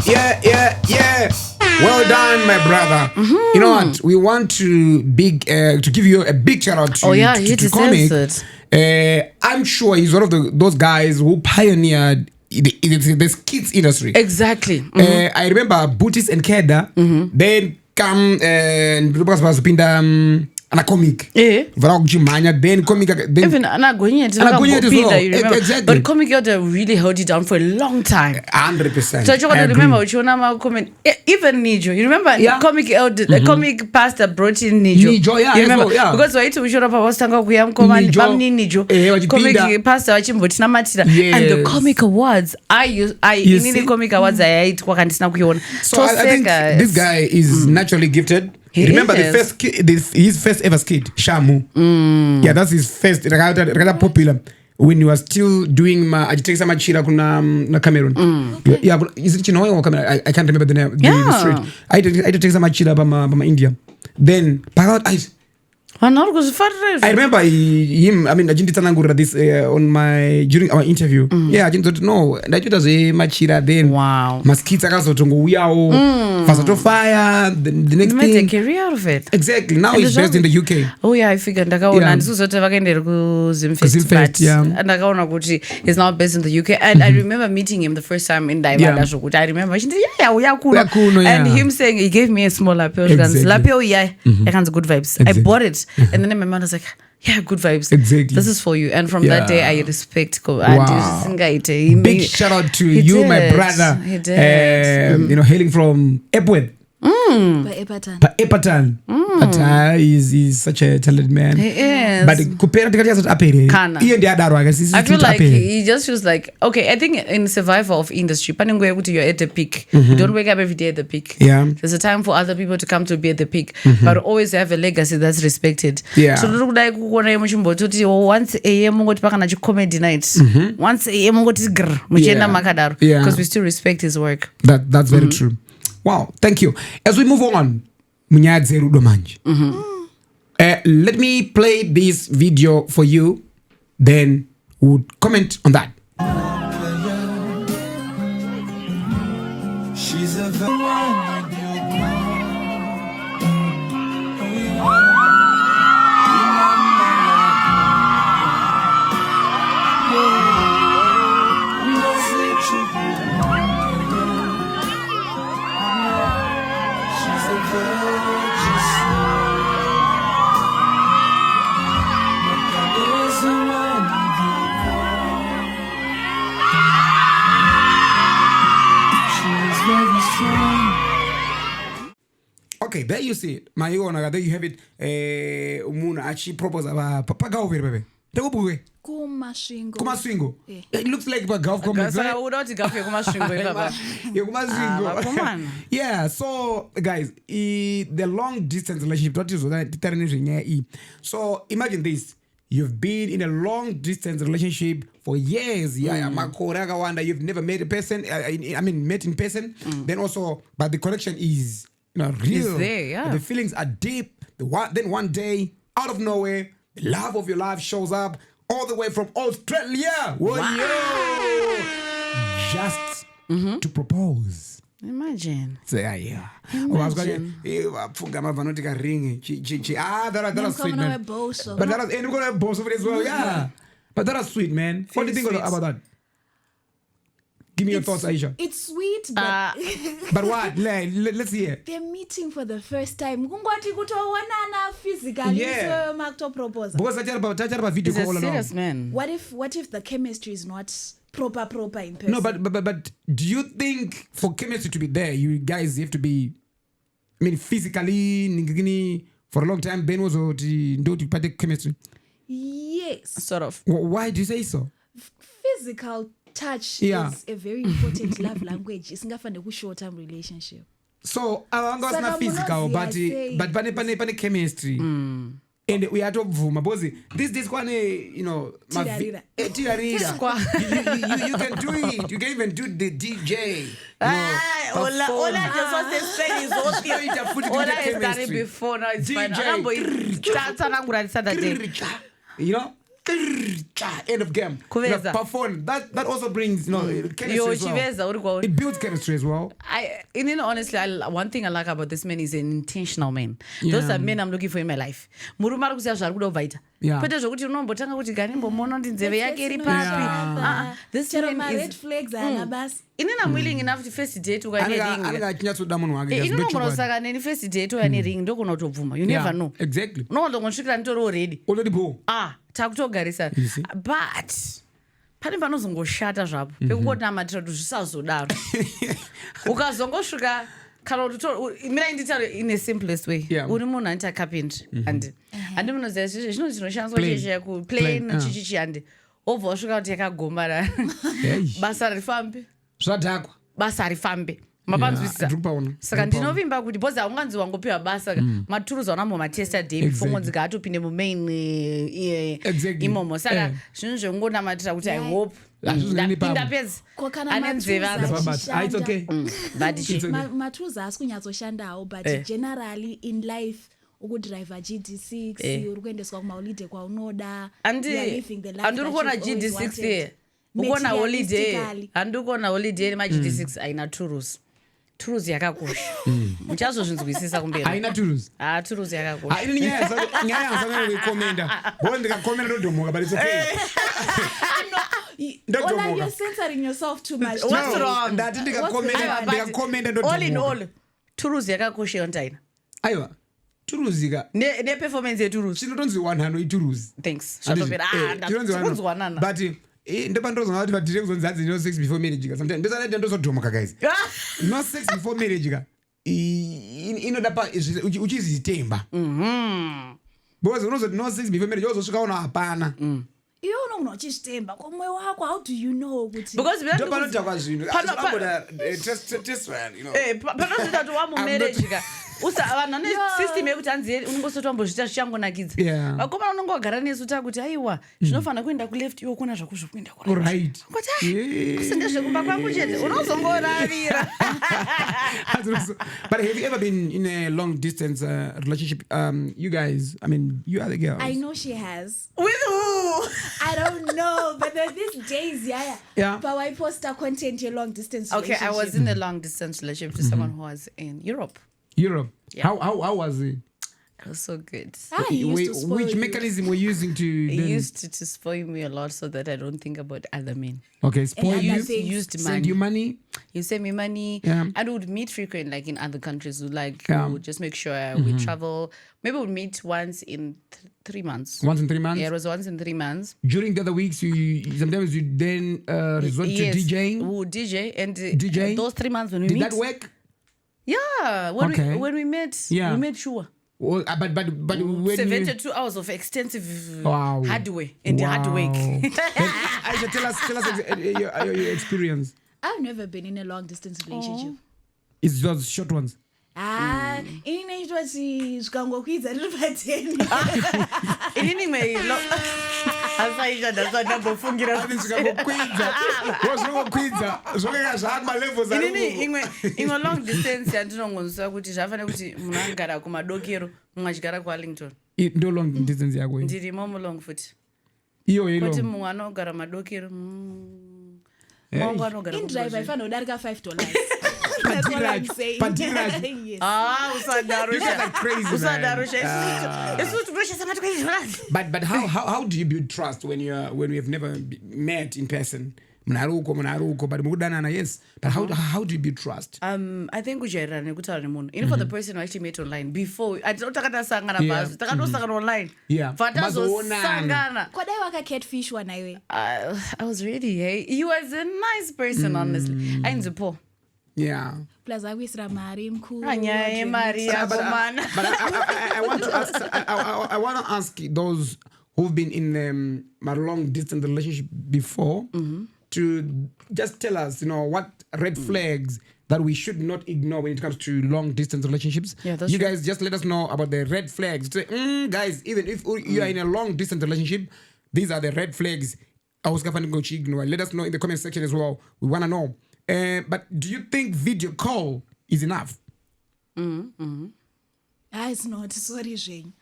B: Well done, my brother. You know what? We want to give you a big shout out to Comic. I'm sure he's one of those guys who pioneered the kids industry.
C: Exactly.
B: I remember Bootis and Keda. Then come and ana comic vara kuchimhanya then comic
C: even anagonyeti
B: exactly,
C: but comic really held you down for a long time
B: 100%.
C: so I remember uchiona ma comment even Nijo, you remember comic the comic pastor brought in Nijo,
B: yeah,
C: you remember
B: yeah.
C: because waiti uchiona pa wasitanga kuya mukoma bamni Nijo comic pastor vachimboti namatira and the comic awards inini comic awards ayaitwa kandisina kuiona
B: so I think this guy is naturally gifted. Remember his first ever skit, Shamu. Yeah, that's his first. Rakata popular when he was still doing ajitengesa machira kuna Cameroon. Yeah, is it Chinoy or Cameroon? I can't remember the name. The street. I ajitengesa machira bama India. Then I remember him. I mean, I didn't tell this on during our interview. Yeah, I didn't know. And I just machira then.
C: Wow.
B: Maskits akazotongo uyao. Fasato fire. The next thing.
C: Made a career out of it.
B: Exactly. Now he's based in the UK.
C: Oh yeah, I figured. Ndakaona ndisuzote vakaendera ku Zimfest. And ndakaona kuti he's now based in the UK. And I remember meeting him the first time in Daivanda Shokuti. I remember uyakuno. And him saying he gave me a small lapel. Lapel yeah. I can't good vibes. I bought it. And then my mom was like, yeah, good vibes.
B: Exactly.
C: This is for you. And from that day, I respect.
B: Wow. Big shout out to you, my brother.
C: He did.
B: Hailing from Epworth. Epatan. He's such a talented man.
C: He is.
B: But I
C: feel like he just feels like, okay, I think in survival of industry, you're at the peak. You don't wake up every day at the peak.
B: Yeah.
C: There's a time for other people to come to be at the peak. But always have a legacy that's respected.
B: Yeah.
C: So look like once a year comedy night. Once a year because we still respect his work.
B: That's very true. Wow, thank you. As we move on, let me play this video for you, then we'll comment on that. She's a Okay, there you see it. There you have it. Umuna actually propose papa over baby. Kumaswingo. It looks like a golf complex. Yeah, so guys, the long distance relationship. So imagine this. You've been in a long distance relationship for years. You've never met a person. Met in person. Then also, but the connection is real.
C: There,
B: the feelings are deep. Then one day, out of nowhere, the love of your life shows up all the way from Australia.
C: Wow.
B: Just to propose.
C: Imagine.
B: So, yeah. That was sweet, man. But that was, and we're gonna have both of it as well. Yeah. But that was sweet, man. What do you think about that? Give me your thoughts, Aisha.
D: It's sweet, but
B: but what? Let's hear.
D: They're meeting for the first time. Physically,
B: yeah.
D: Propose.
B: Because I tell about video call along.
C: Serious man.
D: What if the chemistry is not proper in person?
B: No, but do you think for chemistry to be there, you guys have to be, physically for a long time? Ben was do chemistry.
D: Yes.
C: Sort of.
B: Why do you say so?
D: Physical touch is a very important love language. It's not a short-term relationship.
B: So, I'm not physical, but pane chemistry. And we are talking about this one, you can do it. You can even do the DJ.
C: Ola just wants to say his own thing. Ola has done it before. Now it's fine.
B: end of game. Perform. That also brings, chemistry as well. It builds chemistry as well.
C: Honestly, one thing I like about this man is an intentional man. Those are men I'm looking for in my life. Murumara kusia zvarukuda vaita. Pete zvokuti unombotanga kuti gani mbomona kuti nzeve yake iri papi. This man is
D: red flags anabas.
C: I'm willing enough to first date ukane ring. Inombosaka neni first date ukane ring ndokona kutobvuma. You never know.
B: Exactly.
C: No ndongosvikira nditori already.
B: Already bo.
C: Takutogarisana. But pane panozongoshata zvapo pekukonamatira kuti zvisazodaro ukazongosvika kana kuti mina inditaure in the simplest way uri munhu anoita carpentry and handi munoziva zvino zvinoshandiswa cheche kuplane chichichi handi wobva wasvika kuti yakagomara basa harifambi
B: zvadhakwa
C: basa harifambi mapanzwisisa saka ndinovimba kuti bhozi haunganzi wangopiwa basa maturuzi aunambomatesta day before ngonzika atopinde mumain imomo saka zvinhu zvekungonamatira kuti I hope ndapinda pezi ane
D: nzevamaturuzi haasi kunyatsoshandawo but generally in life ukudriva GD6 uri kuendeswa kumaholiday kwaunoda
C: andiri kuona GD6 there ukona holiday handiri kuona holiday nemagd6 aina turuzi turuzi yakakosha muchazozvinzwisisa kumberi
B: haina turuzi
C: turuzi yakakosha
B: ini nyaya yanzamene kuikomenda bo ndikakomenda ndodomoka but it's okay
D: Ola, you're censoring yourself too much.
C: What's wrong?
B: Ndati ndikakomenda ndodomoka
C: all in all turuzi yakakosha yontaina
B: aiwa turuzi ka
C: ne performance yeturuzi
B: chinotonzi 100 ituruzi
C: thanks shatopera ndakunzwanana
B: but ndopandozonga kuti patire kuzonzadzi no sex before marriage ka sometimes ndosanaita ndosodhomoka guys no sex before marriage ka inoda pa uchizitemba because unozoti no sex before marriage uzosvika una hapana
D: iwe unomunhu wachizvitemba kwamwoyo wako how do you know kuti
B: ndopanoita kwazvinhu
C: panozoita kuti wamumarriage ka vanhu vane system yekuti hanzi unongosotambozvita zvichangonakidza vakomana unongogara nesu takuti aiwa zvinofanira kuenda kuleft iwo kuna zvako zvokuenda
B: right
C: sendezvekumba kwangu chete unozongoravira
B: But have you ever been in a long distance relationship? You guys, I mean, you are the girls.
D: I know she has.
C: With who?
D: I don't know, but there's these days,
B: yeah.
D: But I post content in long distance
C: relationship. Okay, I was in a long distance relationship to someone who was in Europe.
B: Yeah. How was it?
C: It was so good.
B: Which mechanism were you using to?
C: He used to spoil me a lot so that I don't think about other men.
B: Okay, spoil you.
C: Used money.
B: Send you money.
C: You send me money. And would meet frequent, like in other countries. Would just make sure we travel. Maybe we'd meet once in 3 months.
B: Once in 3 months.
C: Yeah, it was once in 3 months.
B: During the other weeks, sometimes you then resort to DJing.
C: We would DJ and DJ. Those 3 months when we meet.
B: Did that work?
C: Yeah, when we met, we made sure.
B: Well, but when
C: 72 hours of extensive hardware and hard work.
B: Aisha, tell us your experience.
D: I've never been in a long distance relationship.
B: It's just short ones.
D: Inini chitoti zvikangokwidza riri pateni.
C: Inini meilo. Asaisha ndasandambofungira
B: zvikangokwidza. Wozvingokwidza. Zvokanga zvakuma levels ari.
C: Inini imwe long distance yandinongonzwa kuti zvafanira kuti munhu agara kumadokero, mumwe achigara kuArlington.
B: Ndo long distance yako.
C: Ndirimo mulong futi.
B: Iyo ilo.
C: Kuti mumwe anogara madokero. Mwangu anogara.
D: In drive aifanira kudarika $5.
B: But how do you build trust when we have never met in person? Munaruko, but mukudanana, yes. But how do you build trust?
C: I think ujairana nekutaura nemunhu. Even for the person who actually met online before, takatosangana basi, takatosangana online.
B: Yeah.
C: Fatazosangana.
D: Kwadai waka catfish one iwe.
C: I was ready, hey. He was a nice person, honestly. Ainzipo.
B: Yeah.
D: Plus I wish Ramari mkuu.
B: But I want to ask those who've been in a long distance relationship before to just tell us, what red flags that we should not ignore when it comes to long distance relationships.
C: Yeah, that's
B: you
C: true.
B: guys just let us know about the red flags. Say, guys, even if you are in a long distance relationship, these are the red flags. Let us know in the comment section as well. We want to know. But do you think video call is enough?
D: It's not. Sorry, Jane.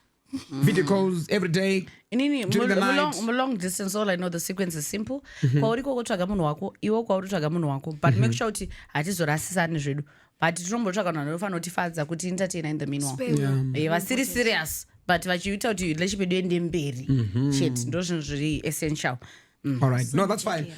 B: video calls every day. During the night.
C: Long distance, all I know, the sequence is simple. Kwauri kotsvaga munhu wako, iwo kwauri tsvaga munhu wako. But make sure kuti hatizorasisani zvedu. But tinombotsvaga munhu anofanira kutifadza kuti entertainer in the meanwhile. Vasiri serious, but vachiita kuti relationship yedu ende mberi. Chete ndo zvinhu zviri essential.
B: All right, no, that's fine.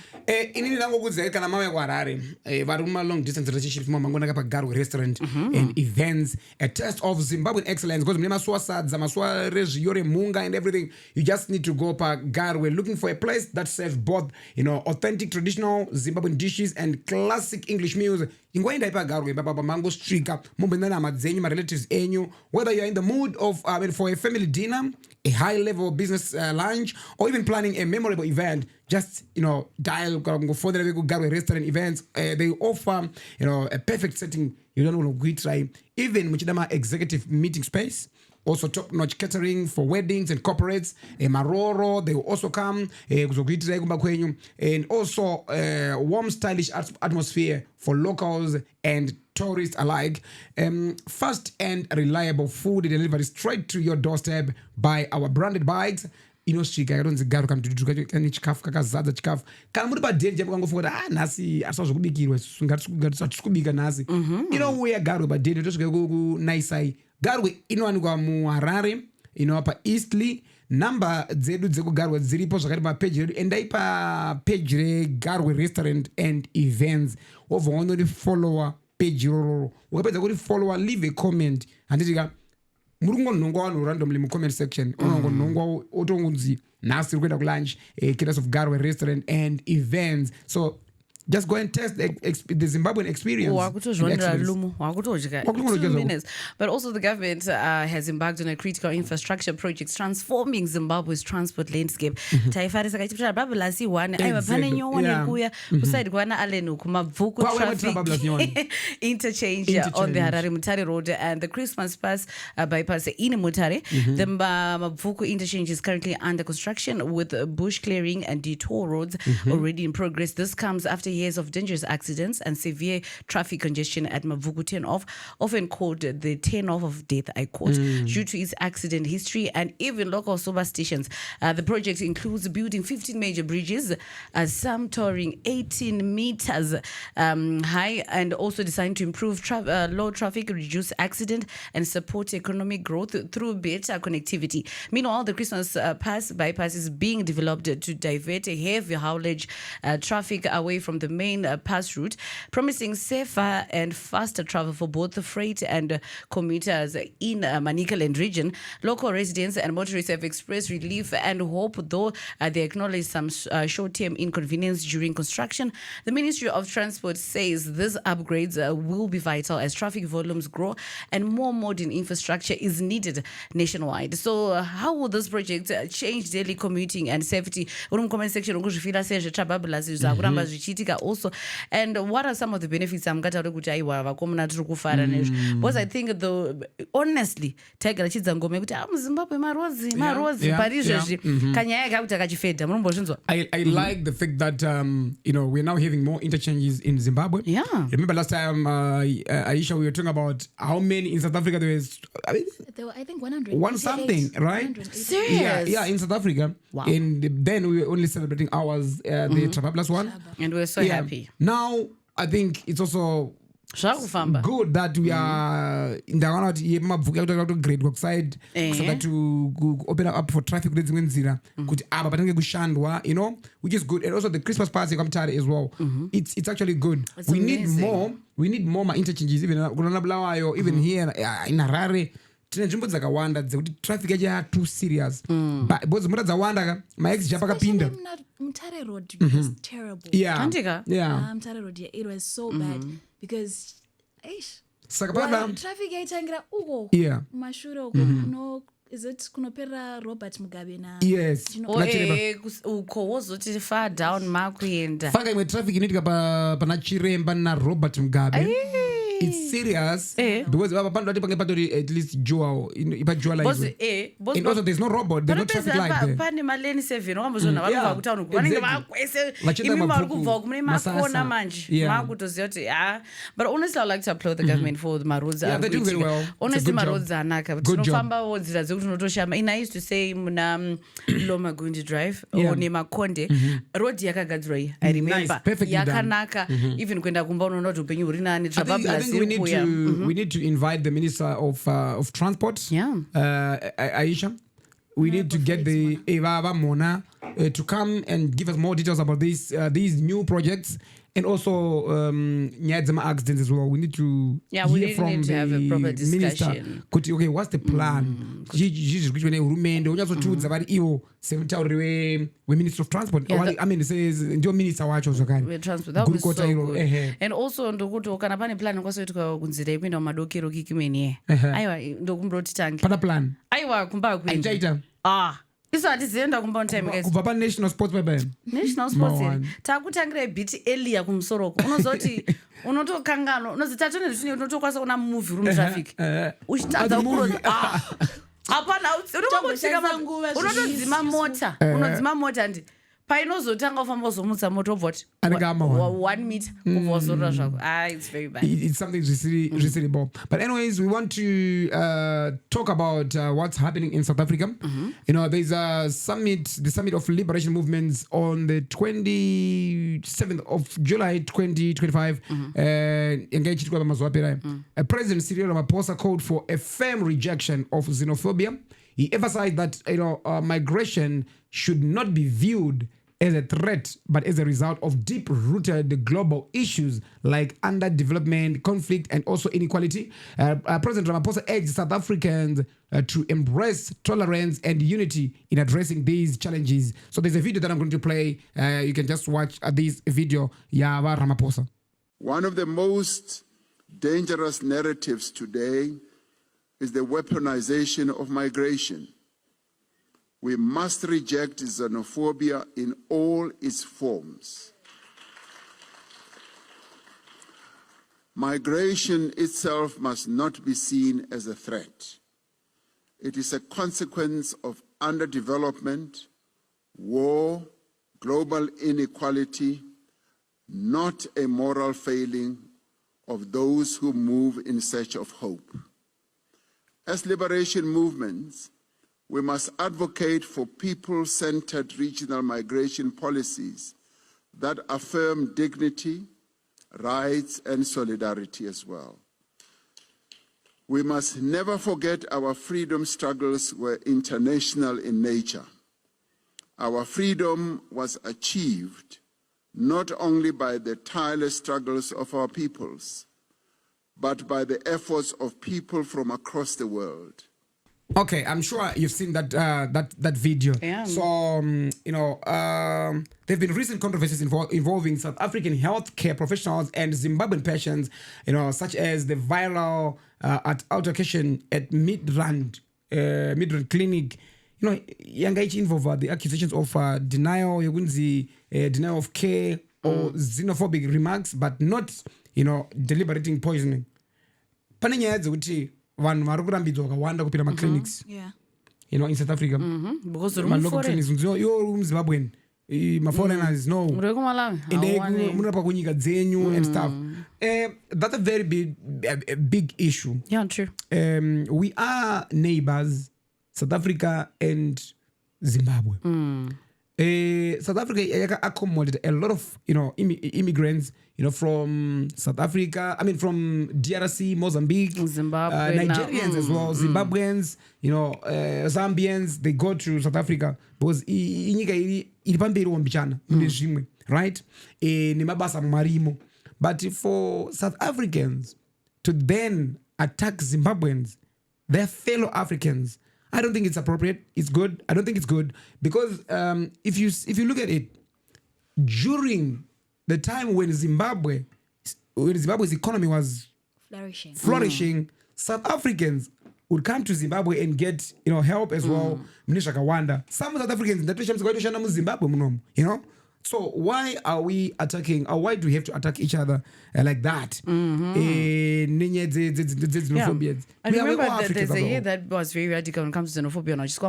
B: Inini nangokudzai kana mauya kuHarare vari kuma long distance relationship mangonaka paGarwe restaurant and events, a test of Zimbabwean excellence, because mune masuwa sadza, masuwa rezviyo remhunga and everything. You just need to go paGarwe looking for a place that serves both, authentic traditional Zimbabwean dishes and classic English meals. Ingoendai paGarwe papa mangosvika mumbendana hama dzenyu, relatives enyu, whether you're in the mood of for a family dinner, a high level business lunch, or even planning a memorable event. Just dial for the Garwe restaurant events. They offer a perfect setting. You don't want to try. Even Muchidama executive meeting space. Also top-notch catering for weddings and corporates. Maroro, they will also come. And also warm, stylish atmosphere for locals and tourists alike. Fast and reliable food delivered straight to your doorstep by our branded bikes. Inosvika yaronzi Garo kamudhudhudhu kane chikafu kakazadza chikafu. Kana muri padheri japo kangofunga kuti nhasi aswa zvokubikirwa ngatisati kubika nhasi. Inouya Garo padheri tosvika kunaisai. Garo inowanikwa muHarare, pa Eastleigh. Namba dzedu dzekuGarwe dziripo zvakati papeji redu. Endai papeji reGarwe restaurant and events. Wobva waonori follower page iroro. Ukapedza kuti follower, leave a comment. Handitika muri kungonhongwa vanhu randomly mucomment section. Unongonhongwa otongunzi nhasi uri kuenda kulunch Killers of Garwe restaurant and events. So just go and test the Zimbabwean experience.
C: But also the government has embarked on a critical infrastructure project transforming Zimbabwe's transport landscape. Mabvuku Traffic Interchange on the Harare Mutare Road and the Christmas Pass bypass in Mutare. The Mabvuku Interchange is currently under construction with bush clearing and detour roads already in progress. This comes after years of dangerous accidents and severe traffic congestion at Mabvuku turn-off, often called the turn-off of death, I quote, due to its accident history and even local superstitions. The project includes building 15 major bridges, some touring 18 meters high, and also designed to improve low traffic, reduce accident, and support economic growth through better connectivity. Meanwhile, the Christmas Pass bypass is being developed to divert heavy haulage traffic away from the main pass route, promising safer and faster travel for both the freight and commuters in Manicaland region. Local residents and motorists have expressed relief and hope, though they acknowledge some short-term inconvenience during construction. The Ministry of Transport says these upgrades will be vital as traffic volumes grow and more modern infrastructure is needed nationwide. So how will this project change daily commuting and safety? Comment section also, and what are some of the benefits? Because I think honestly
B: I like the fact that we're now having more interchanges in Zimbabwe. Remember last time Aisha, we were talking about how many in South Africa there were, I think 100 one something, right?
C: Serious?
B: Yeah, in South Africa. Wow. And then we were only celebrating ours, the Traba Plus one,
C: and we're so happy.
B: Now I think it's also good that we are in the Mabvuku great workside so that to open up for traffic which is good. And also the Christmas party as well. It's actually good.
C: It's amazing.
B: We need more interchanges even here in Harare. Nzvimbo dzakawanda dzekuti traffic yacho too serious, but mota dzawanda maexit apakapinda.
D: Mutare Road was terrible. Mutare Road, it was so bad because traffic yaitangira uko mashure uko is it kunopera Robert Mugabe na
C: uko wozoti far down makuenda
B: faka imwe traffic inoitika pana Chiremba na Robert Mugabe. it's serious because at least Joao and also there's no robot, there's no traffic light there.
C: Pane maleni 7 wambozona vanobva kutaunu vanenge vakwese imi vari kubva kumune makona manje makutoziva kuti but honestly I like to applaud the government for my roads.
B: They're doing very well.
C: Honestly my roads anaka tinofambawo nzira dzekuti unotoshama. And I used to say muna Lomagundi Drive nemakonde road yakagadzirwa iyi I remember yakanaka even kuenda kumba unoona kuti upenyu huri nani
B: I think we need to invite the Minister of Transport, Aisha. We need to get the Eva Mona to come and give us more details about these new projects, and also Nyadzama accidents as well. We need to hear from the
C: have a proper discussion.
B: Minister. Okay, what's the plan? We Minister of Transport. I mean, it says your Minister wacho zvakare.
C: Transport. That was so good. And also ndokuti kana pane plan kwasoitwa kunzira ipinda mumadokero kikimeni. Aiwa ndokumbroti tangi.
B: Pana plan.
C: Aiwa kumba kuenda. Iso atizienda kumba on time guys.
B: Kubva National Sports Paper.
C: National Sports. Takutangira beat earlier kumsoroko. Unozoti unotokangano. Unozita tone zvine unotokwanisa kuna movie room traffic. Uchitadza kuroza. Hapana unotodzima mota. Unodzima mota ndi painozotanga ufamba uzomutsa moto obvoti 1 meter kuvozorora zvako. It's very bad.
B: It's something really bad. But anyways, we want to talk about what's happening in South Africa. You know, there's a summit, the Summit of Liberation Movements on the 27th of July 2025. President Cyril Ramaphosa called for a firm rejection of xenophobia. He emphasized that migration should not be viewed as a threat, but as a result of deep-rooted global issues like underdevelopment, conflict, and also inequality. President Ramaphosa urged South Africans to embrace tolerance and unity in addressing these challenges. So there's a video that I'm going to play. You can just watch this video. Yava Ramaphosa.
E: One of the most dangerous narratives today is the weaponization of migration. We must reject xenophobia in all its forms. Migration itself must not be seen as a threat. It is a consequence of underdevelopment, war, global inequality, not a moral failing of those who move in search of hope. As liberation movements, we must advocate for people-centered regional migration policies that affirm dignity, rights, and solidarity as well. We must never forget our freedom struggles were international in nature. Our freedom was achieved not only by the tireless struggles of our peoples, but by the efforts of people from across the world.
B: Okay, I'm sure you've seen that video.
C: Yeah.
B: So, there have been recent controversies involving South African healthcare professionals and Zimbabwean patients, such as the viral altercation at Midrand Clinic. Yanga involved the accusations of denial of care or xenophobic remarks, but not, deliberating poisoning. Vanhu vari kurambidzwa vakawanda kupinda maclinics in South Africa
C: because
B: local clinics Zimbabwean foreigners munapa kunyika dzenyu and stuff. That's a very big issue.
C: Yeah, true.
B: We are neighbors, South Africa and Zimbabwe. South Africa accommodated a lot of immigrants from South Africa, from DRC, Mozambique,
C: Zimbabwe,
B: Nigerians as well, Zimbabweans, Zambians. They go to South Africa because inyika iri pamberi wambichana zvimwe, right? Nemabasa marimo. But for South Africans to then attack Zimbabweans, their fellow Africans, I don't think it's appropriate. It's good. I don't think it's good because if you look at it, during the time when Zimbabwe's economy was flourishing, South Africans would come to Zimbabwe and get help as well. Some South Africans, Zimbabwe, So why are we attacking, or why do we have to attack each other like that?
C: I remember there's a year that was very radical when it comes to xenophobia. No, just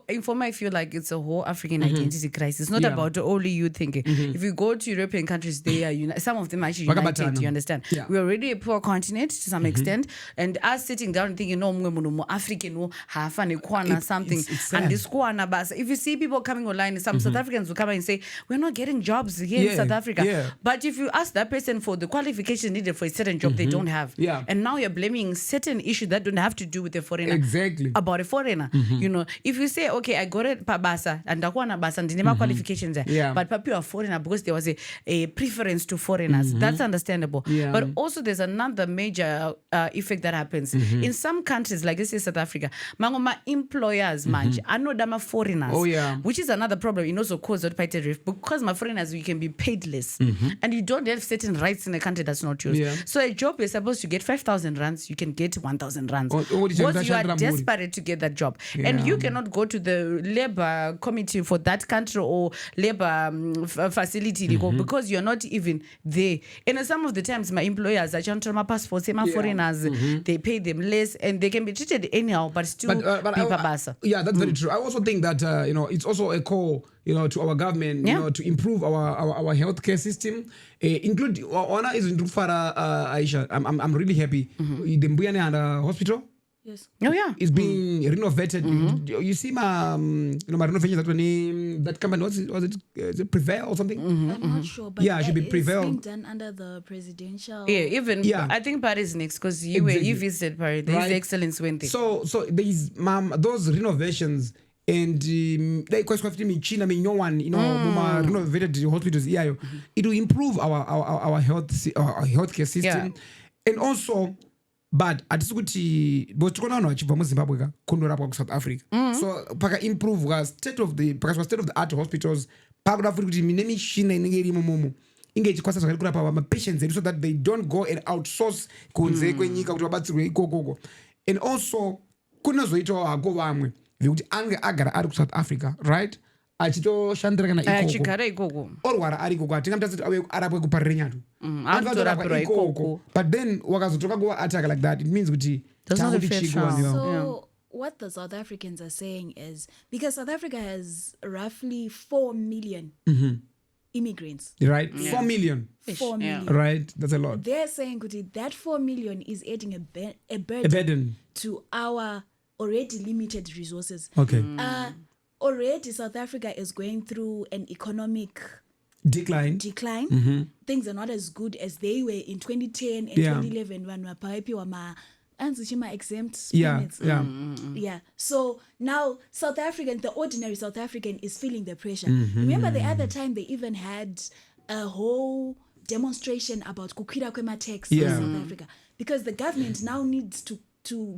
C: and for me, I feel like it's a whole African identity crisis. It's not about only you thinking. If you go to European countries, they are some of them are actually united. You understand?
B: Yeah.
C: We're already a poor continent to some extent, and us sitting down and thinking, no, more African, no, half and something, and this if you see people coming online, some South Africans will come and say, we're not getting jobs here in South Africa.
B: Yeah.
C: But if you ask that person for the qualification needed for a certain job, they don't have.
B: Yeah.
C: And now you're blaming certain issues that don't have to do with a foreigner.
B: Exactly.
C: About a foreigner. You know, if you say, okay, I got it Pabasa and Dakwana Basa and the qualifications there.
B: Yeah.
C: But Papi are foreigner because there was a preference to foreigners. That's understandable.
B: Yeah.
C: But also there's another major effect that happens. In some countries, like this is South Africa, mangoma employers manje, anodama foreigners.
B: Oh, yeah.
C: Which is another problem. It also causes because my foreigners, you can be paid less. And you don't have certain rights in a country that's not yours.
B: Yeah.
C: So a job you're supposed to get 5,000 rands, you can get 1,000 rands. Because you are desperate to get that job.
B: Yeah.
C: And you cannot go to the labor committee for that country or labor facility because you're not even there. And some of the times my employers are trying to my passports, my foreigners, they pay them less and they can be treated anyhow, but still be pabasa.
B: Yeah, that's very true. I also think that it's also a call to our government to improve our healthcare system, include ona is Aisha. I'm really happy. The Mbuyane hospital.
D: Yes.
C: Oh yeah.
B: It's being renovated. You see my renovation that company was it Prevail or something?
D: I'm not sure, but
B: it should be Prevail.
D: It's being done under the presidential.
C: I think Paris next because you visited Paris. There is excellence when they.
B: So there is those renovations. And like quite China, no one, renovated hospitals. It will improve our healthcare system, and also, but at Sukuti, but Zimbabwe, South Africa. So paka improve state of the art hospitals. Engage patients so that they don't go and outsource and also agara ari South Africa, right? Achitoshandira kana ikoko orwara ari ikoko atingamutsa kuti arapwe kuparire nyatu ikoko, but then wakazotoka kuva attack like that, it means kuti
D: so what the South Africans are saying is, because South Africa has roughly 4 million immigrants,
B: right? 4 million.
D: 4 million,
B: right? That's a lot.
D: They're saying kuti that 4 million is adding a burden to our already limited resources.
B: Okay.
D: Already South Africa is going through an economic
B: decline.
D: Things are not as good as they were in 2010 and 2011 when were exempt payments. So now the ordinary South African is feeling the pressure. Remember the other time they even had a whole demonstration about kukwira kwema tax in South Africa because the government now needs to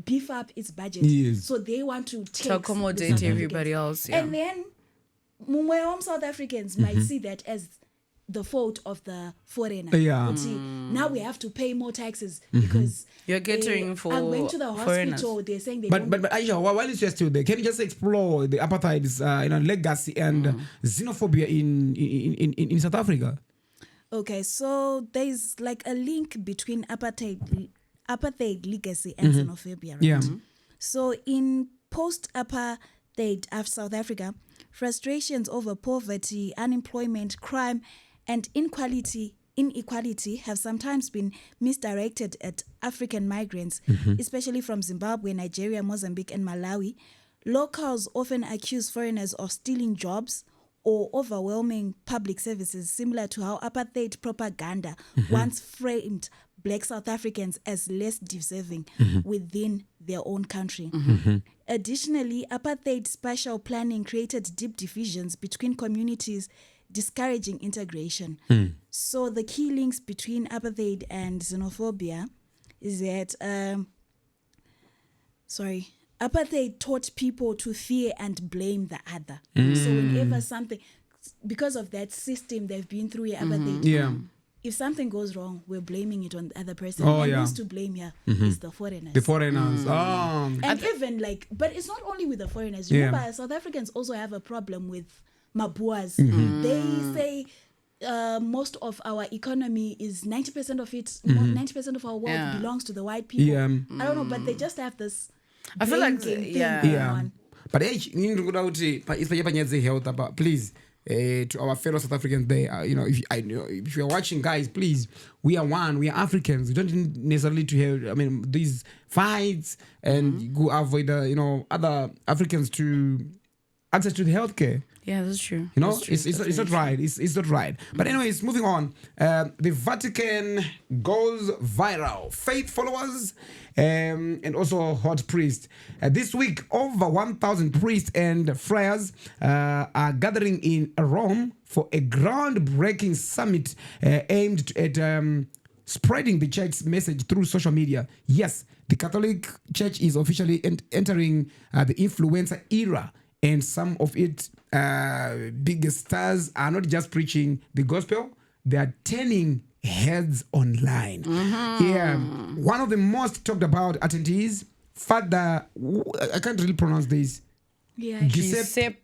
D: beef up its budget. So they want to
C: accommodate everybody else.
D: And then South Africans might see that as the fault of the foreigner. Now we have to pay more taxes because
C: you're catering for
D: I'm going to the hospital.
C: Foreigners.
D: They're saying they
B: but Aisha, while you're still there, can you just explore the apartheid's legacy and xenophobia in South Africa?
D: Okay, so there's like a link between apartheid legacy and xenophobia, right?
B: Yeah.
D: So in post-apartheid of South Africa, frustrations over poverty, unemployment, crime, and inequality have sometimes been misdirected at African migrants, especially from Zimbabwe, Nigeria, Mozambique, and Malawi. Locals often accuse foreigners of stealing jobs or overwhelming public services, similar to how apartheid propaganda once framed Black South Africans as less deserving within their own country. Additionally, apartheid spatial planning created deep divisions between communities, discouraging integration. So the key links between apartheid and xenophobia is that apartheid taught people to fear and blame the other. So whenever something, because of that system they've been through apartheid, if something goes wrong, we're blaming it on the other person. Who's to blame here is the foreigners.
B: The foreigners.
D: And even but it's not only with the foreigners. Remember, South Africans also have a problem with mabuas. They say most of our economy is 90% of it, 90% of our wealth belongs to the white people. I don't know, but they just have this.
C: I feel like
B: but health, please. To our fellow South Africans there, if you are watching, guys, please, we are one. We are Africans. We don't necessarily to have, these fights and go avoid, other Africans to access to the healthcare.
C: Yeah, that's true.
B: It's not right. It's not right. But anyways, moving on. The Vatican goes viral. Faith followers and also hot priests. This week, over 1,000 priests and friars are gathering in Rome for a groundbreaking summit aimed at spreading the church's message through social media. Yes, the Catholic Church is officially entering the influencer era, and some of its biggest stars are not just preaching the gospel, they are turning heads online. Yeah, one of the most talked about attendees, Father, I can't really pronounce this.
D: Yeah,
B: Giuseppe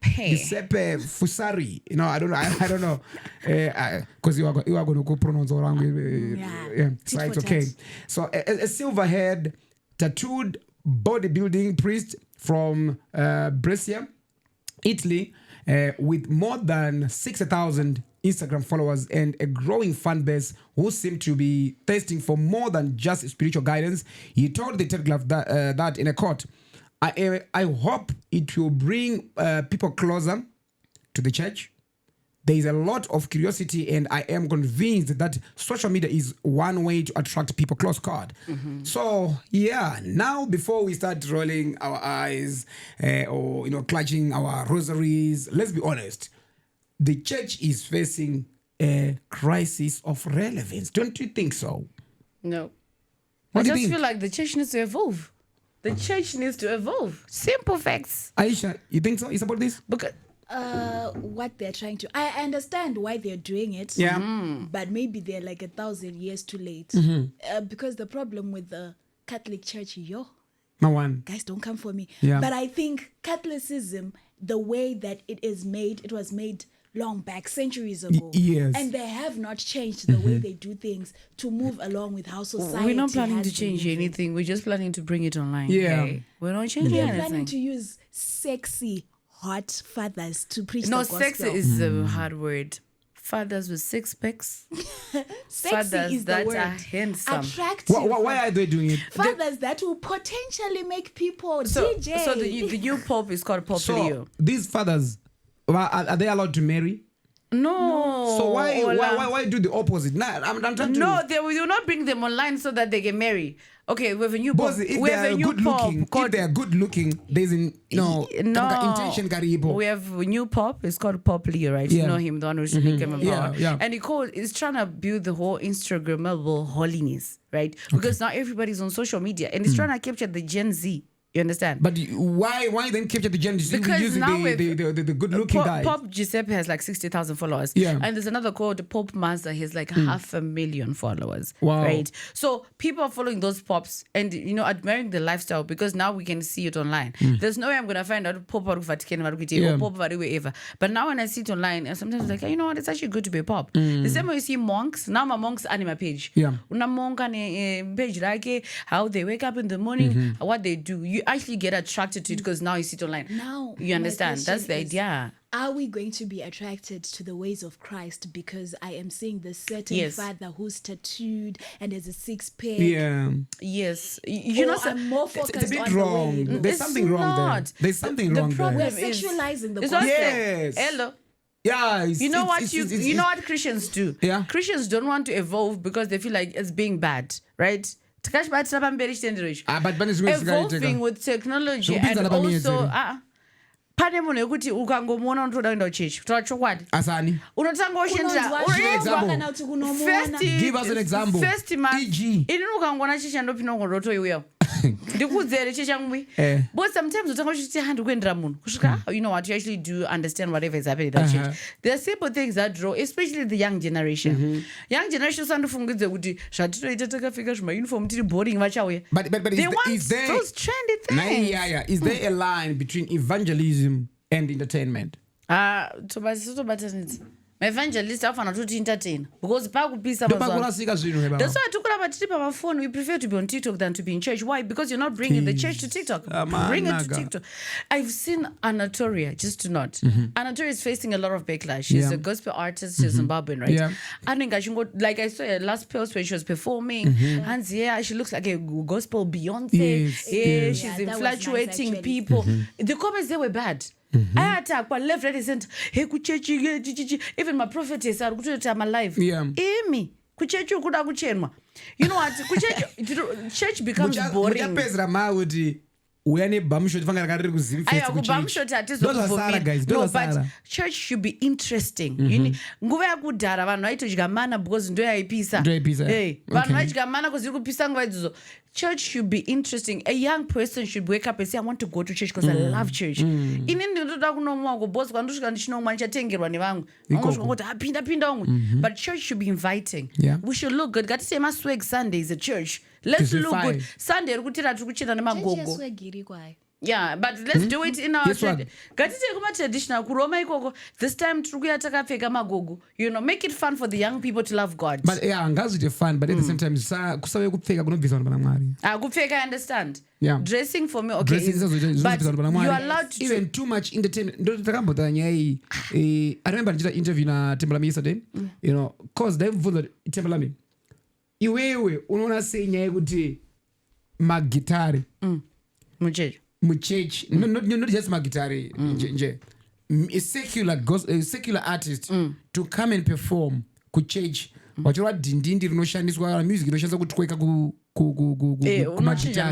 B: Fusari. I don't know. Because you are going to pronounce it wrong. So it's okay. So a silver-haired, tattooed bodybuilding priest from Brescia, Italy, with more than 60,000 Instagram followers and a growing fan base who seem to be thirsting for more than just spiritual guidance. He told the Telegraph that in a court, I hope it will bring people closer to the church. There is a lot of curiosity, and I am convinced that social media is one way to attract people close, God. So, now before we start rolling our eyes or, clutching our rosaries, let's be honest. The church is facing a crisis of relevance. Don't you think so?
C: No.
B: What
C: I
B: do you
C: just
B: think?
C: feel like the church needs to evolve. The church needs to evolve. Simple facts.
B: Aisha, you think so? It's about this?
C: Because
D: what they're trying to, I understand why they're doing it, but maybe they're like 1,000 years too late. Because the problem with the Catholic Church, guys, don't come for me. But I think Catholicism, the way that it was made long back, centuries ago.
B: Yes.
D: And they have not changed the way they do things to move along with how society.
C: we're not planning
D: has
C: to change
D: been moving.
C: anything. We're just planning to bring it online.
B: Yeah.
C: Okay? We're not changing
D: They're
C: anything.
D: planning to use sexy, hot fathers to preach the gospel.
C: Sexy is a hard word. Fathers with six packs.
D: Sexy
C: fathers
D: is the
C: that
D: word.
C: are handsome.
D: Attractive.
B: Why are they doing it?
D: Fathers that will potentially make people
C: So
D: DJ.
C: the new pope is called Pope Leo.
B: So these fathers, are they allowed to marry?
C: No.
B: So why do the opposite? Nah, I'm trying to.
C: No, they will not bring them online so that they can marry. Okay, we have a new
B: Boss,
C: pope.
B: if
C: We
B: they
C: have
B: are
C: a new
B: good looking,
C: pope.
B: if they are good looking, there's intention karibu.
C: We have a new pope. It's called Pope Leo, right?
B: Yeah.
C: You know him, the one who recently came about.
B: Yeah.
C: And he's trying to build the whole Instagrammable holiness, right? Because now everybody's on social media and he's trying to capture the Gen Z. You understand?
B: But why then capture the gender?
C: Because
B: using
C: now
B: the good looking guys.
C: Pope Giuseppe has like 60,000 followers.
B: Yeah.
C: And there's another called Pope Mazda. He's like 500,000 followers.
B: Wow.
C: Right? So people are following those popes and, admiring the lifestyle because now we can see it online. There's no way I'm going to find out Pope Vatican or Pope wherever. But now when I see it online, and sometimes it's like, you know what? It's actually good to be a pope. The same way you see monks. Now my monks anima page.
B: Yeah.
C: Una monk on a page like how they wake up in the morning, what they do. You actually get attracted to it because now you see it online.
D: Now,
C: you understand? That's the idea.
D: Are we going to be attracted to the ways of Christ because I am seeing this certain
C: Yes.
D: father who's tattooed and has a six-pack?
B: Yeah.
C: Yes.
D: I'm more focused
B: It's a bit
D: on
B: wrong.
D: the way.
B: There's something wrong there. There's something wrong
C: problem
B: there.
D: We're sexualizing the
C: is
D: gospel.
B: Yes.
C: Hello.
B: Yeah.
C: You know what Christians do?
B: Yeah.
C: Christians don't want to evolve because they feel like it's being bad, right? Evolving with technology and also pane munhu yekuti ukangomuona unotoda kuenda kuchechi kutaura chokwadi
B: Asani.
C: unotanga
B: Give us an example. E.g.
C: ini ukangoona chechi andopinda kungototoiuyawo ndikudzere chechangwi but sometimes utanga uchiti handikuendera munhu kusvika you know what, you actually do understand whatever is happening in that church. There are simple things that draw, especially the young generation. Young generation usandofungidze kuti zvatinoita takapfeka zvimauniform tiri boring vachauya.
B: But
C: They want
B: is there
C: those trendy things.
B: Yeah. Is there a line between evangelism and entertainment?
C: tobatanidza maevangelist afana toti entertain because pakupisa
B: ndopakurasika zvinhu
C: that's why tikuramba tiri pamafoni. We prefer to be on TikTok than to be in church. Why? Because you're not bringing the church to TikTok. Bring it to TikTok. I've seen Anatolia, just to not. Anatolia is facing a lot of backlash. She's a gospel artist. She's Zimbabwean, right? Yeah. I think I should go, like I saw her last post when she was performing, and she looks like a gospel Beyonce. Yes. She's infatuating nice, people. The comments, they were bad. I attack one left, right, and center. Hey, even my prophetess are good to my life. Amy, kuchechu kuda kuchenwa. You know what? Church becomes boring. No, but church should be interesting. Nguva yakudhara vanhu vaitodya mana because ndo yaipisa. Vanhu vaidya mana because iri kupisa nguva idzodzo. Church should be interesting. A young person should wake up and say, I want to go to church because I love church. Ini ndinoda kunomwa kuboss kwandosvika ndichinomwa ndichatengerwa nevamwe. Vamwe kuti apinda umwe. But church should be inviting. We should look good. Ngati sema swag Sundays at church. Let's look good. Sunday rikutira tikuchena nemagogo. Yeah, but let's do it in our traditional kuroma ikoko. This time trukuya takapfeka magogo. You know, make it fun for the young people to love God.
B: But yeah, ngazi fun, but at the same time kusave kupfeka kunobvisa vanhu pana Mwari.
C: Kupfeka, I understand.
B: Yeah.
C: Dressing for me, okay. But you are allowed to
B: even too much entertainment. Ndo takambota nyaya I remember ndichita interview na Tembalami yesterday. You know, cause they voted Tembalami. Iwewe unaona sei nyaya kuti magitari. Muchurch, not just magitari, a secular artist to come and perform ku church. Wachora dindindi rinoshandiswa music rinoshandiswa kutweka ku magitari.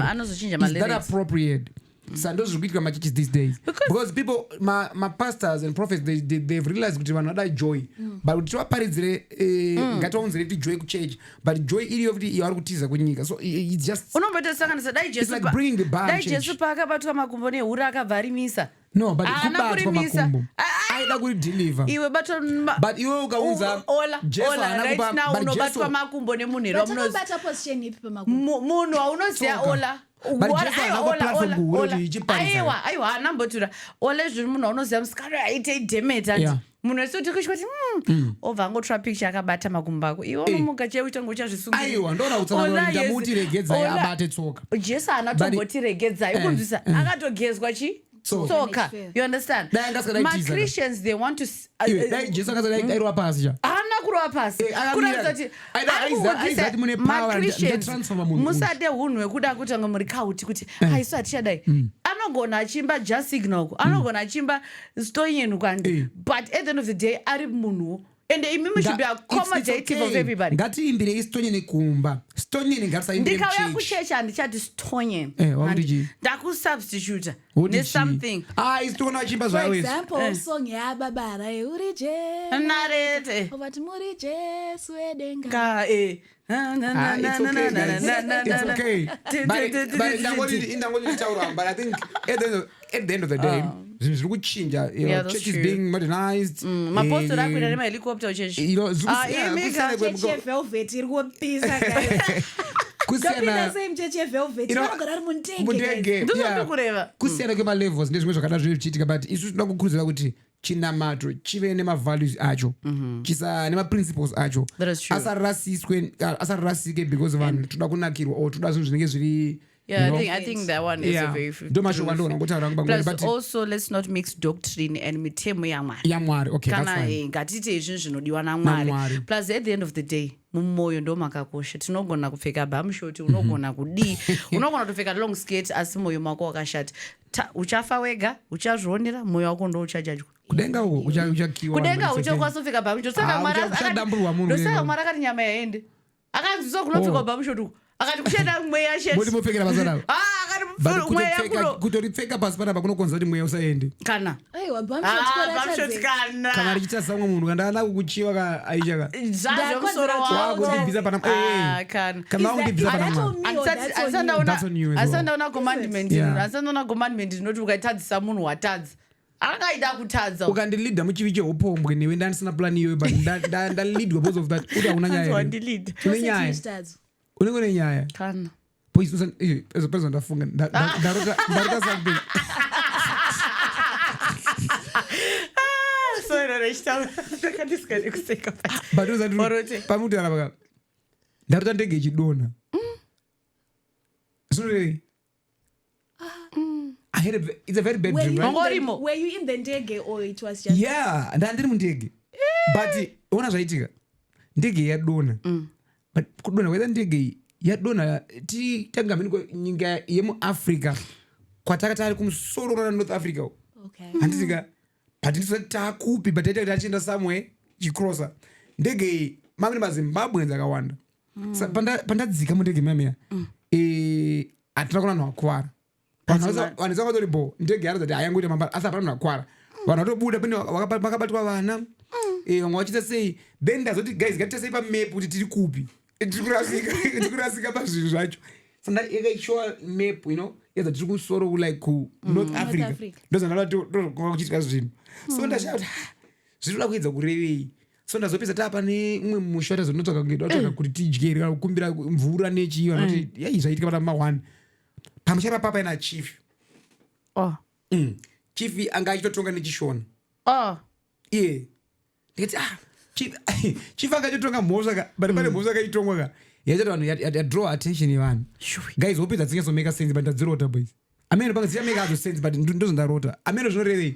B: Is that appropriate? Sandos zikuitika my churches these days because people my pastors and prophets they've realized kuti vanhu vada joy but kuti vaparidzire ngativaunzire kuti joy kuchurch but joy iri yokuti ivari kutiza kunyika so it's just
C: unombotosanganisa dai Jesu paakabatwa makumbo nehura akabva arimisa.
B: No, but kubatwa makumbo aida kuti deliver
C: iwe
B: but iwe ukaunza
C: Jesu right now unobatwa makumbo nemunhu
D: unobata position ipi pamakumbo
C: munhu aunoziya ola aiwa anambotura ole zviri munhu aunoziva musikari aite idhemeta munhu wesoti kuchikoti obva angotora picture akabata makumbo ako iwe unomuka cheutango uchazvisungiaiwa
B: ndona utsanandamuutiregedzai abate tsoka
C: Jesu anatombotiregedzai ukunzwisa akatogezwa chi tsoka. You understand? My Christians, they want to
B: Jesu akazairwa pasi cha
C: kurwa pasi musade hunhu hwekuda kutanga muri kauti kuti haisu hatichadai anogona achimba just signal anogona achimba stonyen kwandi but at the end of the day ari munhu and imi should be accommodative of everybody.
B: Ngatiimbire stonyen kumba stonyen ngatsaimbe mchechi
C: ndikauya kuchechi handichati stonyen ndakusubstitute nesomething
B: istona achimba zvayo
D: for example song yababara uri je
C: narete
D: ovati muri Jesu edenga
B: ka it's okay but indangoti but I think at the end of the day zviri kuchinja church is being modernized
C: mapostori akuenda nemahelicopter uchechi
D: velvet iri kupisa
B: kusiyana kwemalevels ndezvimwe zvakada zviri zvichiitika but isu tinoda kukurudzira kuti chinamato chive nemavalues acho chisa nemaprinciples acho asarasike because vanhu toda kunakirwa or toda zvinhu zvinenge zviri
C: I think that one is a very plus also let's not mix doctrine and mitemo
B: yaMwari. Okay, that's fine.
C: Ngatite izvi zvinodiwa naMwari. Plus at the end of the day mumoyo ndo makakosha. Tinogona kupfeka bamshoti, unogona kudi, unogona kutopfeka long skirt asi moyo mako wakashata. Uchafa wega, uchazvionera moyo wako ndo uchajajwa.
B: Kudenga uchakiwa.
C: Kudenga uchakwaso kupfeka bamshoti. Saka Mwari akati nyama yaende. Akanzwa kunopfeka bamshoti. Akati kushenda mweya sheti.
B: Mbodi mupfekera basa rawo.
C: Akati mweya kuno.
B: Kutoripfeka pasi panapa kunokonza kuti mweya usaende.
C: Kana.
D: Aiwa bamshoti
C: kana.
B: Kana richiita samwe munhu kana kuchiwa ka aichaka.
C: Zvaje musoro wako.
B: Kundibvisa pana
C: kana.
B: Kana undibvisa pana.
C: Asandaona commandment. Asandaona commandment inoti ukaitadzisa munhu watadza. Akaida kutadza
B: ukandilidha muchivi cheupombwe newe ndandisina plan iyoyo but ndalidwa because of that kuti hauna nyaya une nyaya unenge une nyaya
C: kana
B: as a person ndafunga ndarota something pamutara ndaruta ndege ichidonha sorry I had it's a very bad dream, right?
D: Were you in the ndege or it was just
B: ndandiri mundege but ona zvaitika ndege yadonha but kudonha kweda ndege yadonha titanga mini nyika yemuafrica kwatakatari kumusoro rona North Africa handisika but ndisati takupi but taita tachienda somewhere chicrosser ndege mamwe maZimbabweans akawanda pandadzika mundege mamea hatina kuna vanhu vakwara vanhu zvakatoribo ndege yarazati hayangoita mambara asi hapana munhu akwara vanhu vatobuda pene vakabatwa vana vamwe vachiita sei then ndazoti guys ngatiita sei pamap kuti tiri kupi tikurasika pazvinhu zvacho yakaishowa map yedza tiri kusoro like kunorth africa ndozvandaa kuchitika zvinhu so ndashauti zvinoda kuedza kurevei so ndazopedza taapane umwe musha tazonotsvaka kunge kuti tidyere kana kukumbira mvura nechii vanoti zvaitika pana ma1 pamusha papapa ina chief chief anga achitotonga nechishona ndikati chief anga achitotonga mhosva but pane mhosva akaitongwa ka yachati vanhu yadraw attention yevanhu guys hopedza dzingazomeka sense but ndadzirota boys amene panga dzichameka azo sense but ndozondarota amene zvinorevei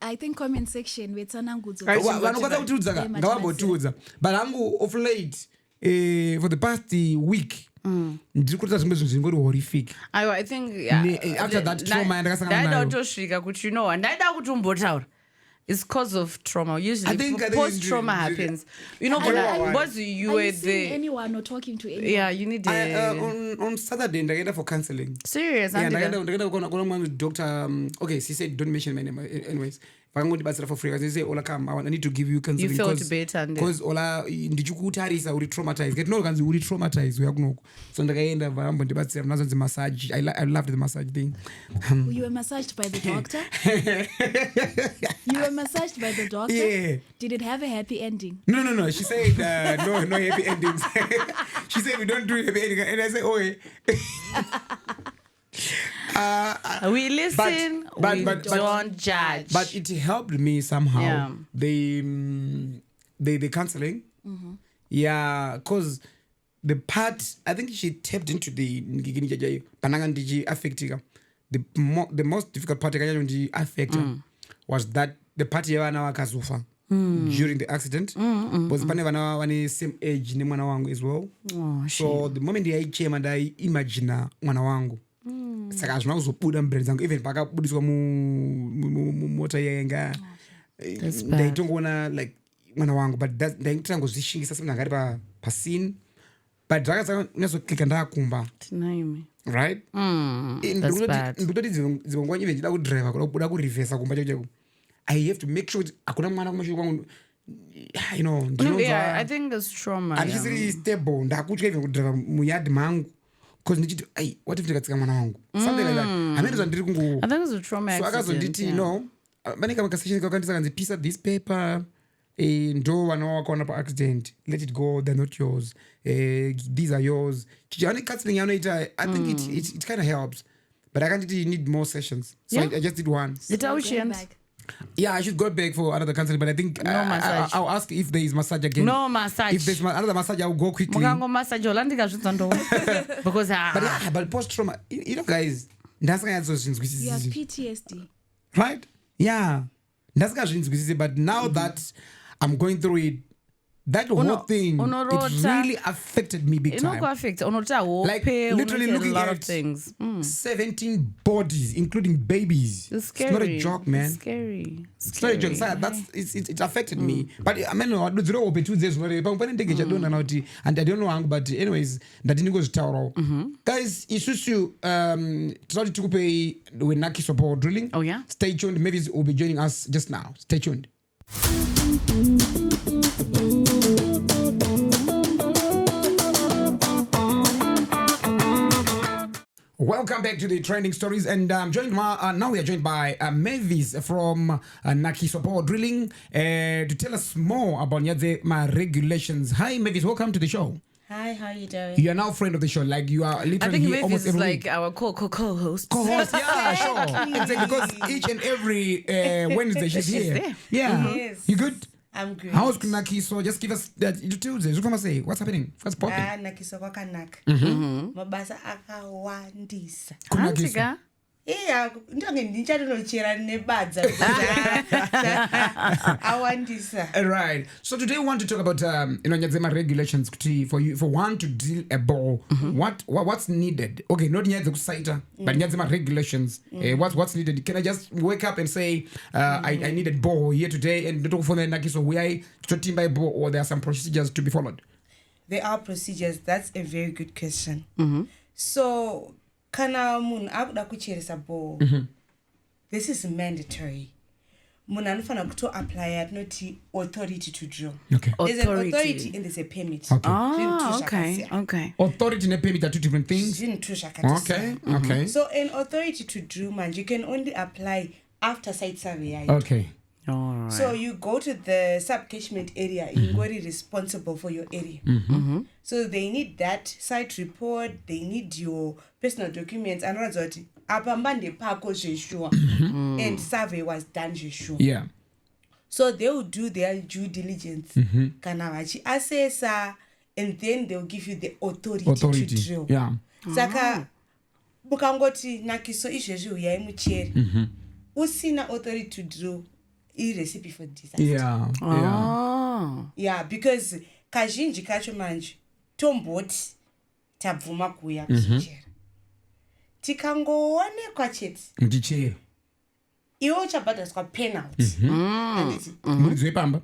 D: I think comment section vetsanangudzo
B: vanokwanisa kutiudza ngavambotiudza but hangu of late for the past week ndiri kuita zvimwe zvinhu zvingori horrific.
C: I think
B: after that trauma ndakasangana nayo
C: ndaida kutosvika kuti ndaida kuti umbotaura. It's because of trauma. Usually, post-trauma happens. Because you were there.
D: Anyone or talking to anyone?
C: Yeah, you need
B: on Saturday, I get for counseling.
C: Serious?
B: Yeah, I get doctor. Okay, she said, don't mention my name. Anyways, if I'm going to be for free, I say, Ola, come. I need to give you counseling.
C: You felt better.
B: Because Ola, did you go tarisa or traumatized? Get no guns, we traumatized. We have no. So the guy ended up going to the massage. I loved the massage thing.
D: You were massaged by the doctor? You were massaged by the doctor?
B: Yeah.
D: Did it have a happy ending?
B: No. She said no happy endings. She said we don't do happy ending, and I said,
C: we listen, we don't judge.
B: But it helped me somehow. Yeah. The counseling. Mm-hmm. Yeah, because the part I think she tapped into the affecting the most difficult part affected was that the party vana vakazofa during the accident because pane vana vane same age nemwana wangu as well. So the moment yaichema ndaiimagina mwana wangu saka hazvina kuzobuda mubrain dzangu even pakabudiswa mumota yainga ndaitongoona like mwana wangu but ndaitangozvishingisa semunhu angari pascene but ndakazonyatsoklika ndakumba right. Ndikutoti dzimwe even ndida kudriva kuda kurivhesa kumba chaiko I have to make sure hakuna mwana kumashure kwangu
C: I think it's trauma.
B: Handisiri stable ndakutya even kudriva muyard mangu because ndichiti what if ndikatsika mwana wangu something like that hamene zvandiri kungu.
C: I think it's a trauma.
B: So akazonditi vanenge makasesheni kakandisa kanzi piece of this paper ndo vana wakaona paaccident, let it go, they're not yours, these are yours. Chichani counseling yanoita I think it kind of helps but I can't. You need more sessions, so I just did one. Yeah, I should go back for another counseling, but I think I'll ask if there is massage again.
C: No massage.
B: If there's another massage, I'll go quickly.
C: Because
B: but post trauma, guys, that's kind of
D: you have PTSD,
B: right? Yeah, that's kind of. But now that I'm going through it, that whole thing, it really affected me big time. Like literally looking at
C: of things.
B: 17 bodies, including babies.
C: It's scary.
B: It's not a joke, man.
C: It's scary.
B: It's not a joke. It affected me. But I mean, I do open 2 days. And I don't know, but anyways, that didn't go to Tauro. Guys, Isusu, try to pay with Naki support drilling.
C: Oh yeah.
B: Stay tuned. Mavis will be joining us just now. Stay tuned. Welcome back to the trending stories, and I'm joined now we are joined by Mavis from Naki Support Drilling to tell us more about my regulations. Hi Mavis, welcome to the show.
F: Hi, how are you doing?
B: You are now a friend of the show. Like you are literally here almost every
C: like
B: week.
C: our co-host.
B: Co-host, yeah, sure. Exactly, because each and every Wednesday she's here.
C: there.
B: Yeah.
F: Yes.
B: You good?
F: I'm good.
B: How's Kunaki? So just give us that Tuesday. So come and say what's happening. What's popping?
F: Nakiso kwakanaka. Mabasa akawandisa.
C: Antika.
F: Yeah, ndange ndichatonochera nebadza. Awandisa.
B: Right. So today we want to talk about Nyadzema regulations for one to drill a bore. What's needed? Okay, not Nyadzema kusaita, but Nyadzema regulations. What's needed? Can I just wake up and say I needed bore here today and don't for the nakiso we are to timber a bore, or there are some procedures to be followed?
F: There are procedures. That's a very good question. So kana munhu akuda kucheresa bore, this is mandatory. Munhu anofana kuto apply atinoti authority to drill.
B: Okay.
F: There's an authority and there's a permit.
B: Okay.
C: Okay.
B: Authority and permit are two different things. Okay.
F: So an authority to drill, man, you can only apply after site survey.
B: Okay.
C: All right.
F: So you go to the sub-catchment area, you're very responsible for your area. So they need that site report, they need your personal documents, and apambande pako sure, and survey was done sure.
B: Yeah.
F: So they will do their due diligence, kanavachi assessor, and then they'll give you the authority to drill.
B: Yeah.
F: Saka bukangoti nakiso izvezvi uyai mucheri. Usina authority to drill. Recipe for disaster.
B: Yeah.
F: Because kazhinji kacho manje tomboti tabvuma kuya kuchera tikangoonekwa chete
B: ndichera
F: iwe uchabhadhariswa penalty muridzo wepamba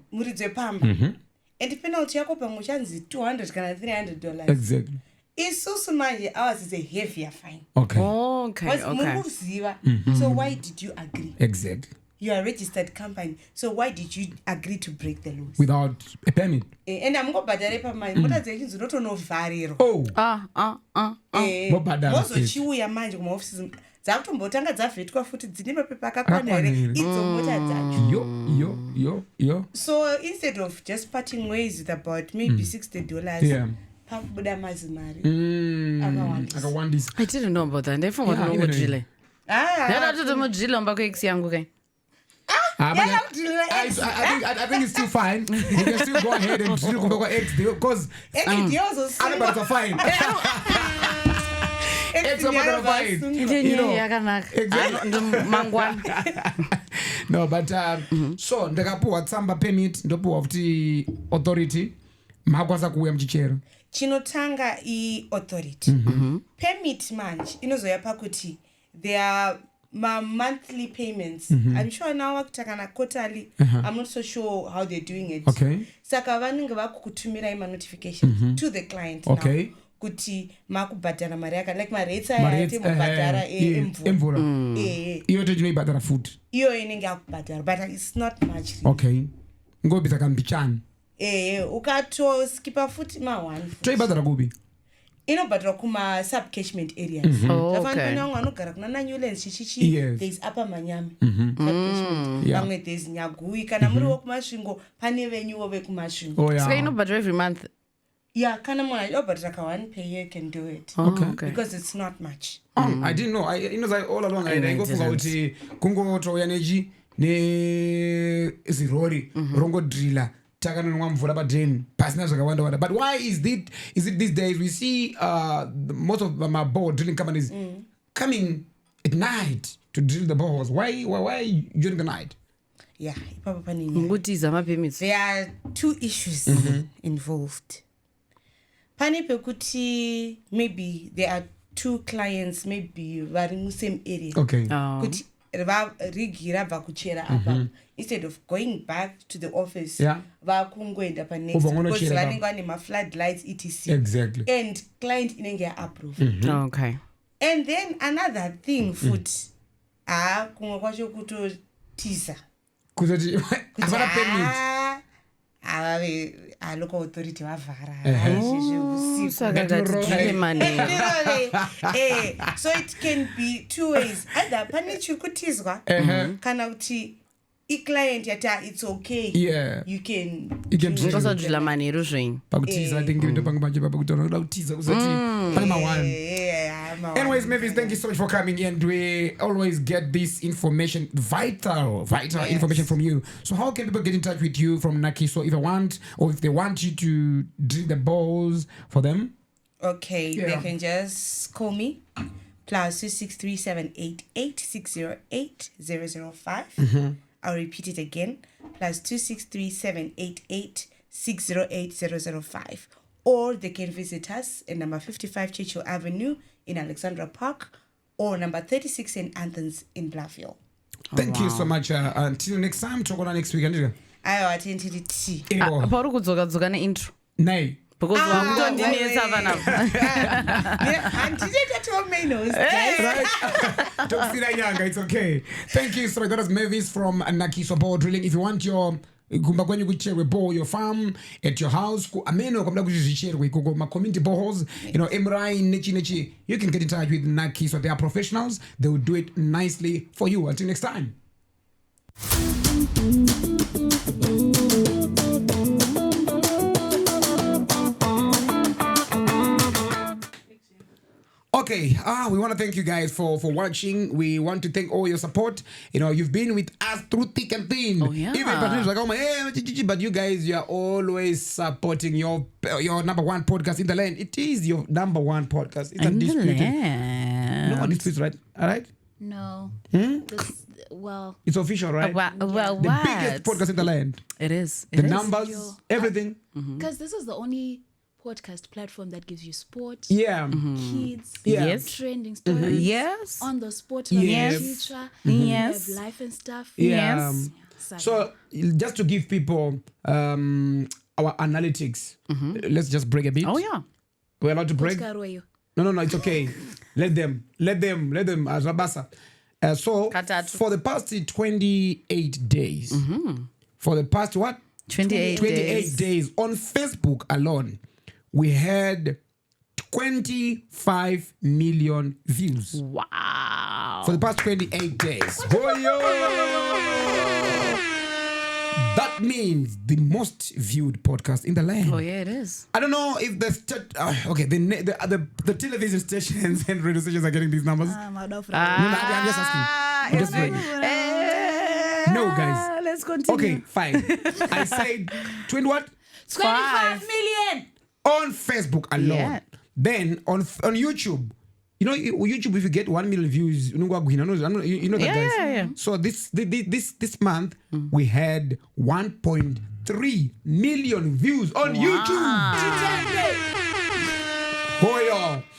F: and penalty yako pamwe uchanzi $200 kana $300.
B: Exactly.
F: Isusu manje ours is a heavier fine.
B: Okay.
F: Mukuziva. So why did you agree?
B: Exactly.
F: You are a registered company, so why did you agree to break the laws
B: without a permit?
F: And I'm going to pamai mota dzechinzi rotonovhariro. Mozochiuya manje kuma offices dzakutombotanga dzavhetwa futi dzine mapepa akakwana here idzo mota dzacho.
B: Yo.
F: So instead of just parting ways with about maybe $60, pakubuda mazimari
B: akawandisa.
C: I didn't know about that. Ndifuna ukuthi ngomujile. Ndatoto mujile omba kwex yangu ke.
B: I think it's still fine. You can still go ahead and still go for X because everybody's a fine. X are fine. No, but so ndakapuwa tsamba permit ndopuwa futi authority makwaza kuuya muchichero.
F: Chinotanga authority. Permit manje inozoya pakuti there are monthly payments. I'm sure now wakutakana quarterly. I'm not so sure how they're doing it.
B: Okay.
F: Saka vanenge vakukutumira ima notification to the client now. Kuti makubhadhara mari yaka like rates ayati mubhadhara
B: emvura. Iyo tinoibhadhara futi.
F: Iyo inenge akubhadhara but it's not much.
B: Okay. Ngobisa kambichana.
F: Ukato skipa futi ma 1.
B: Toibhadhara kubi.
F: Inobhadhara kuma sub-catchment areas. Zvafana vanhu vanogara kuna Nanyulands chichichi there's Upper Manyame. Vamwe there's Nyagui kana muriwo kumasvingo pane venyuwo vekumasvingo.
C: So inobhadhara every month.
F: Yeah, kana munhu achibhadhara ka 1 per year can do it.
C: Okay.
F: Because it's not much.
B: I didn't know. All along I ngofunga kuti kungotouya nezirori rongo driller. But why is it these days we see most of my bore drilling companies coming at night to drill the boreholes? Why during the night?
F: Yeah,
C: there
F: are two issues involved. Pani pekuti maybe there are two clients maybe vari in the same area.
B: Okay.
F: Kuti instead of going back to the office vakungoenda pa next because vanenge vane ma-floodlights etc.
B: Exactly.
F: And client inenge approve.
C: Okay.
F: And then another thing futi kumwe kwacho kutotiza
B: kuzoti avana permit
F: local authority vavhara so it can be two ways either pane chiri kutizwa kana kuti client yata it's okay.
B: Yeah.
F: You can
C: ngosodla manheru zvenyu
B: pakutiza I think into pangu manje pakutona kutiza kusati pane ma1. Anyways, Mavis, thank you so much for coming in. We always get this information, vital information from you. So how can people get in touch with you from Naki? So if I want, or if they want you to drill the balls for them?
F: Okay, they can just call me. +2637886080005. I'll repeat it again. +2637886080005. Or they can visit us in number 55 Churchill Avenue in Alexandra Park, or number 36 St. Anthony's in Bluffville.
B: Thank you so much. Until next time, talk on next week.
F: I attend to the tea.
C: pauri kudzoka neintro
B: Nay.
C: because vakutondinetsa vanapa
F: handidid at all menos, guys.
B: It's okay. Thank you so much. That was Mavis from Nakiso Ball Drilling. If you want your kumba kwenye kucherwe ball, your farm, at your house, ameno kumba kuzicherwe kuko ma community boreholes, MRI nechi, you can get in touch with Nakiso. They are professionals. They will do it nicely for you. Until next time. Okay, we want to thank you guys for watching. We want to thank all your support. You've been with us through thick and thin.
C: Oh, yeah.
B: Even partners like, but you guys, you are always supporting your number one podcast in the land. It is your number one podcast. It's undisputed. No one disputes, right? All right?
D: No. Well,
B: it's official, right?
C: Well,
B: the biggest podcast in the land.
C: It is.
B: The numbers, everything.
D: Because this is the only podcast platform that gives you sport, kids, trending stories,
C: yes,
D: on the sport,
C: yes,
D: yes, life and stuff,
C: yes.
B: So just to give people our analytics, let's just break a bit.
C: Oh yeah,
B: we're allowed to break.
D: No,
B: it's okay. let them as Rabasa. So for the past 28 days, for the past 28 days on Facebook alone, we had 25 million views.
C: Wow.
B: For the past 28 days. That means the most viewed podcast in the land.
C: Oh yeah, it is.
B: I don't know if the television stations and radio stations are getting these numbers. I'm just asking. No, guys.
C: Let's continue.
B: Okay, fine. I said 25
D: million
B: on Facebook alone.
C: Yeah.
B: Then on YouTube. YouTube, if you get 1 million views, you know that, guys.
C: Yeah.
B: So this month we had 1.3 million views on YouTube.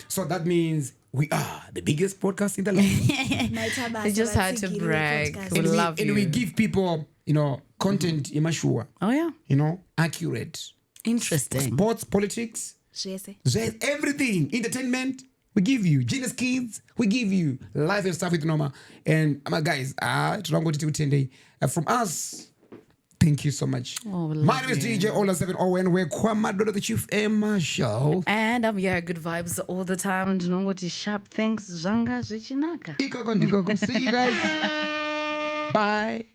B: So that means we are the biggest podcast in the land.
C: I just had to brag. We love you.
B: And we give people, content imashua.
C: Oh yeah.
B: Accurate.
C: Interesting.
B: Sports, politics, everything, entertainment. We give you Genius Kids. We give you life and stuff with Noma. And guys, from us, thank you so much. My name is DJ Ola7ON. We're Kwamado, the Chief Emma Show.
C: And I'm here, good vibes all the time. Do you know what is sharp things? Zanga Zichinaka.
B: See you guys. Bye.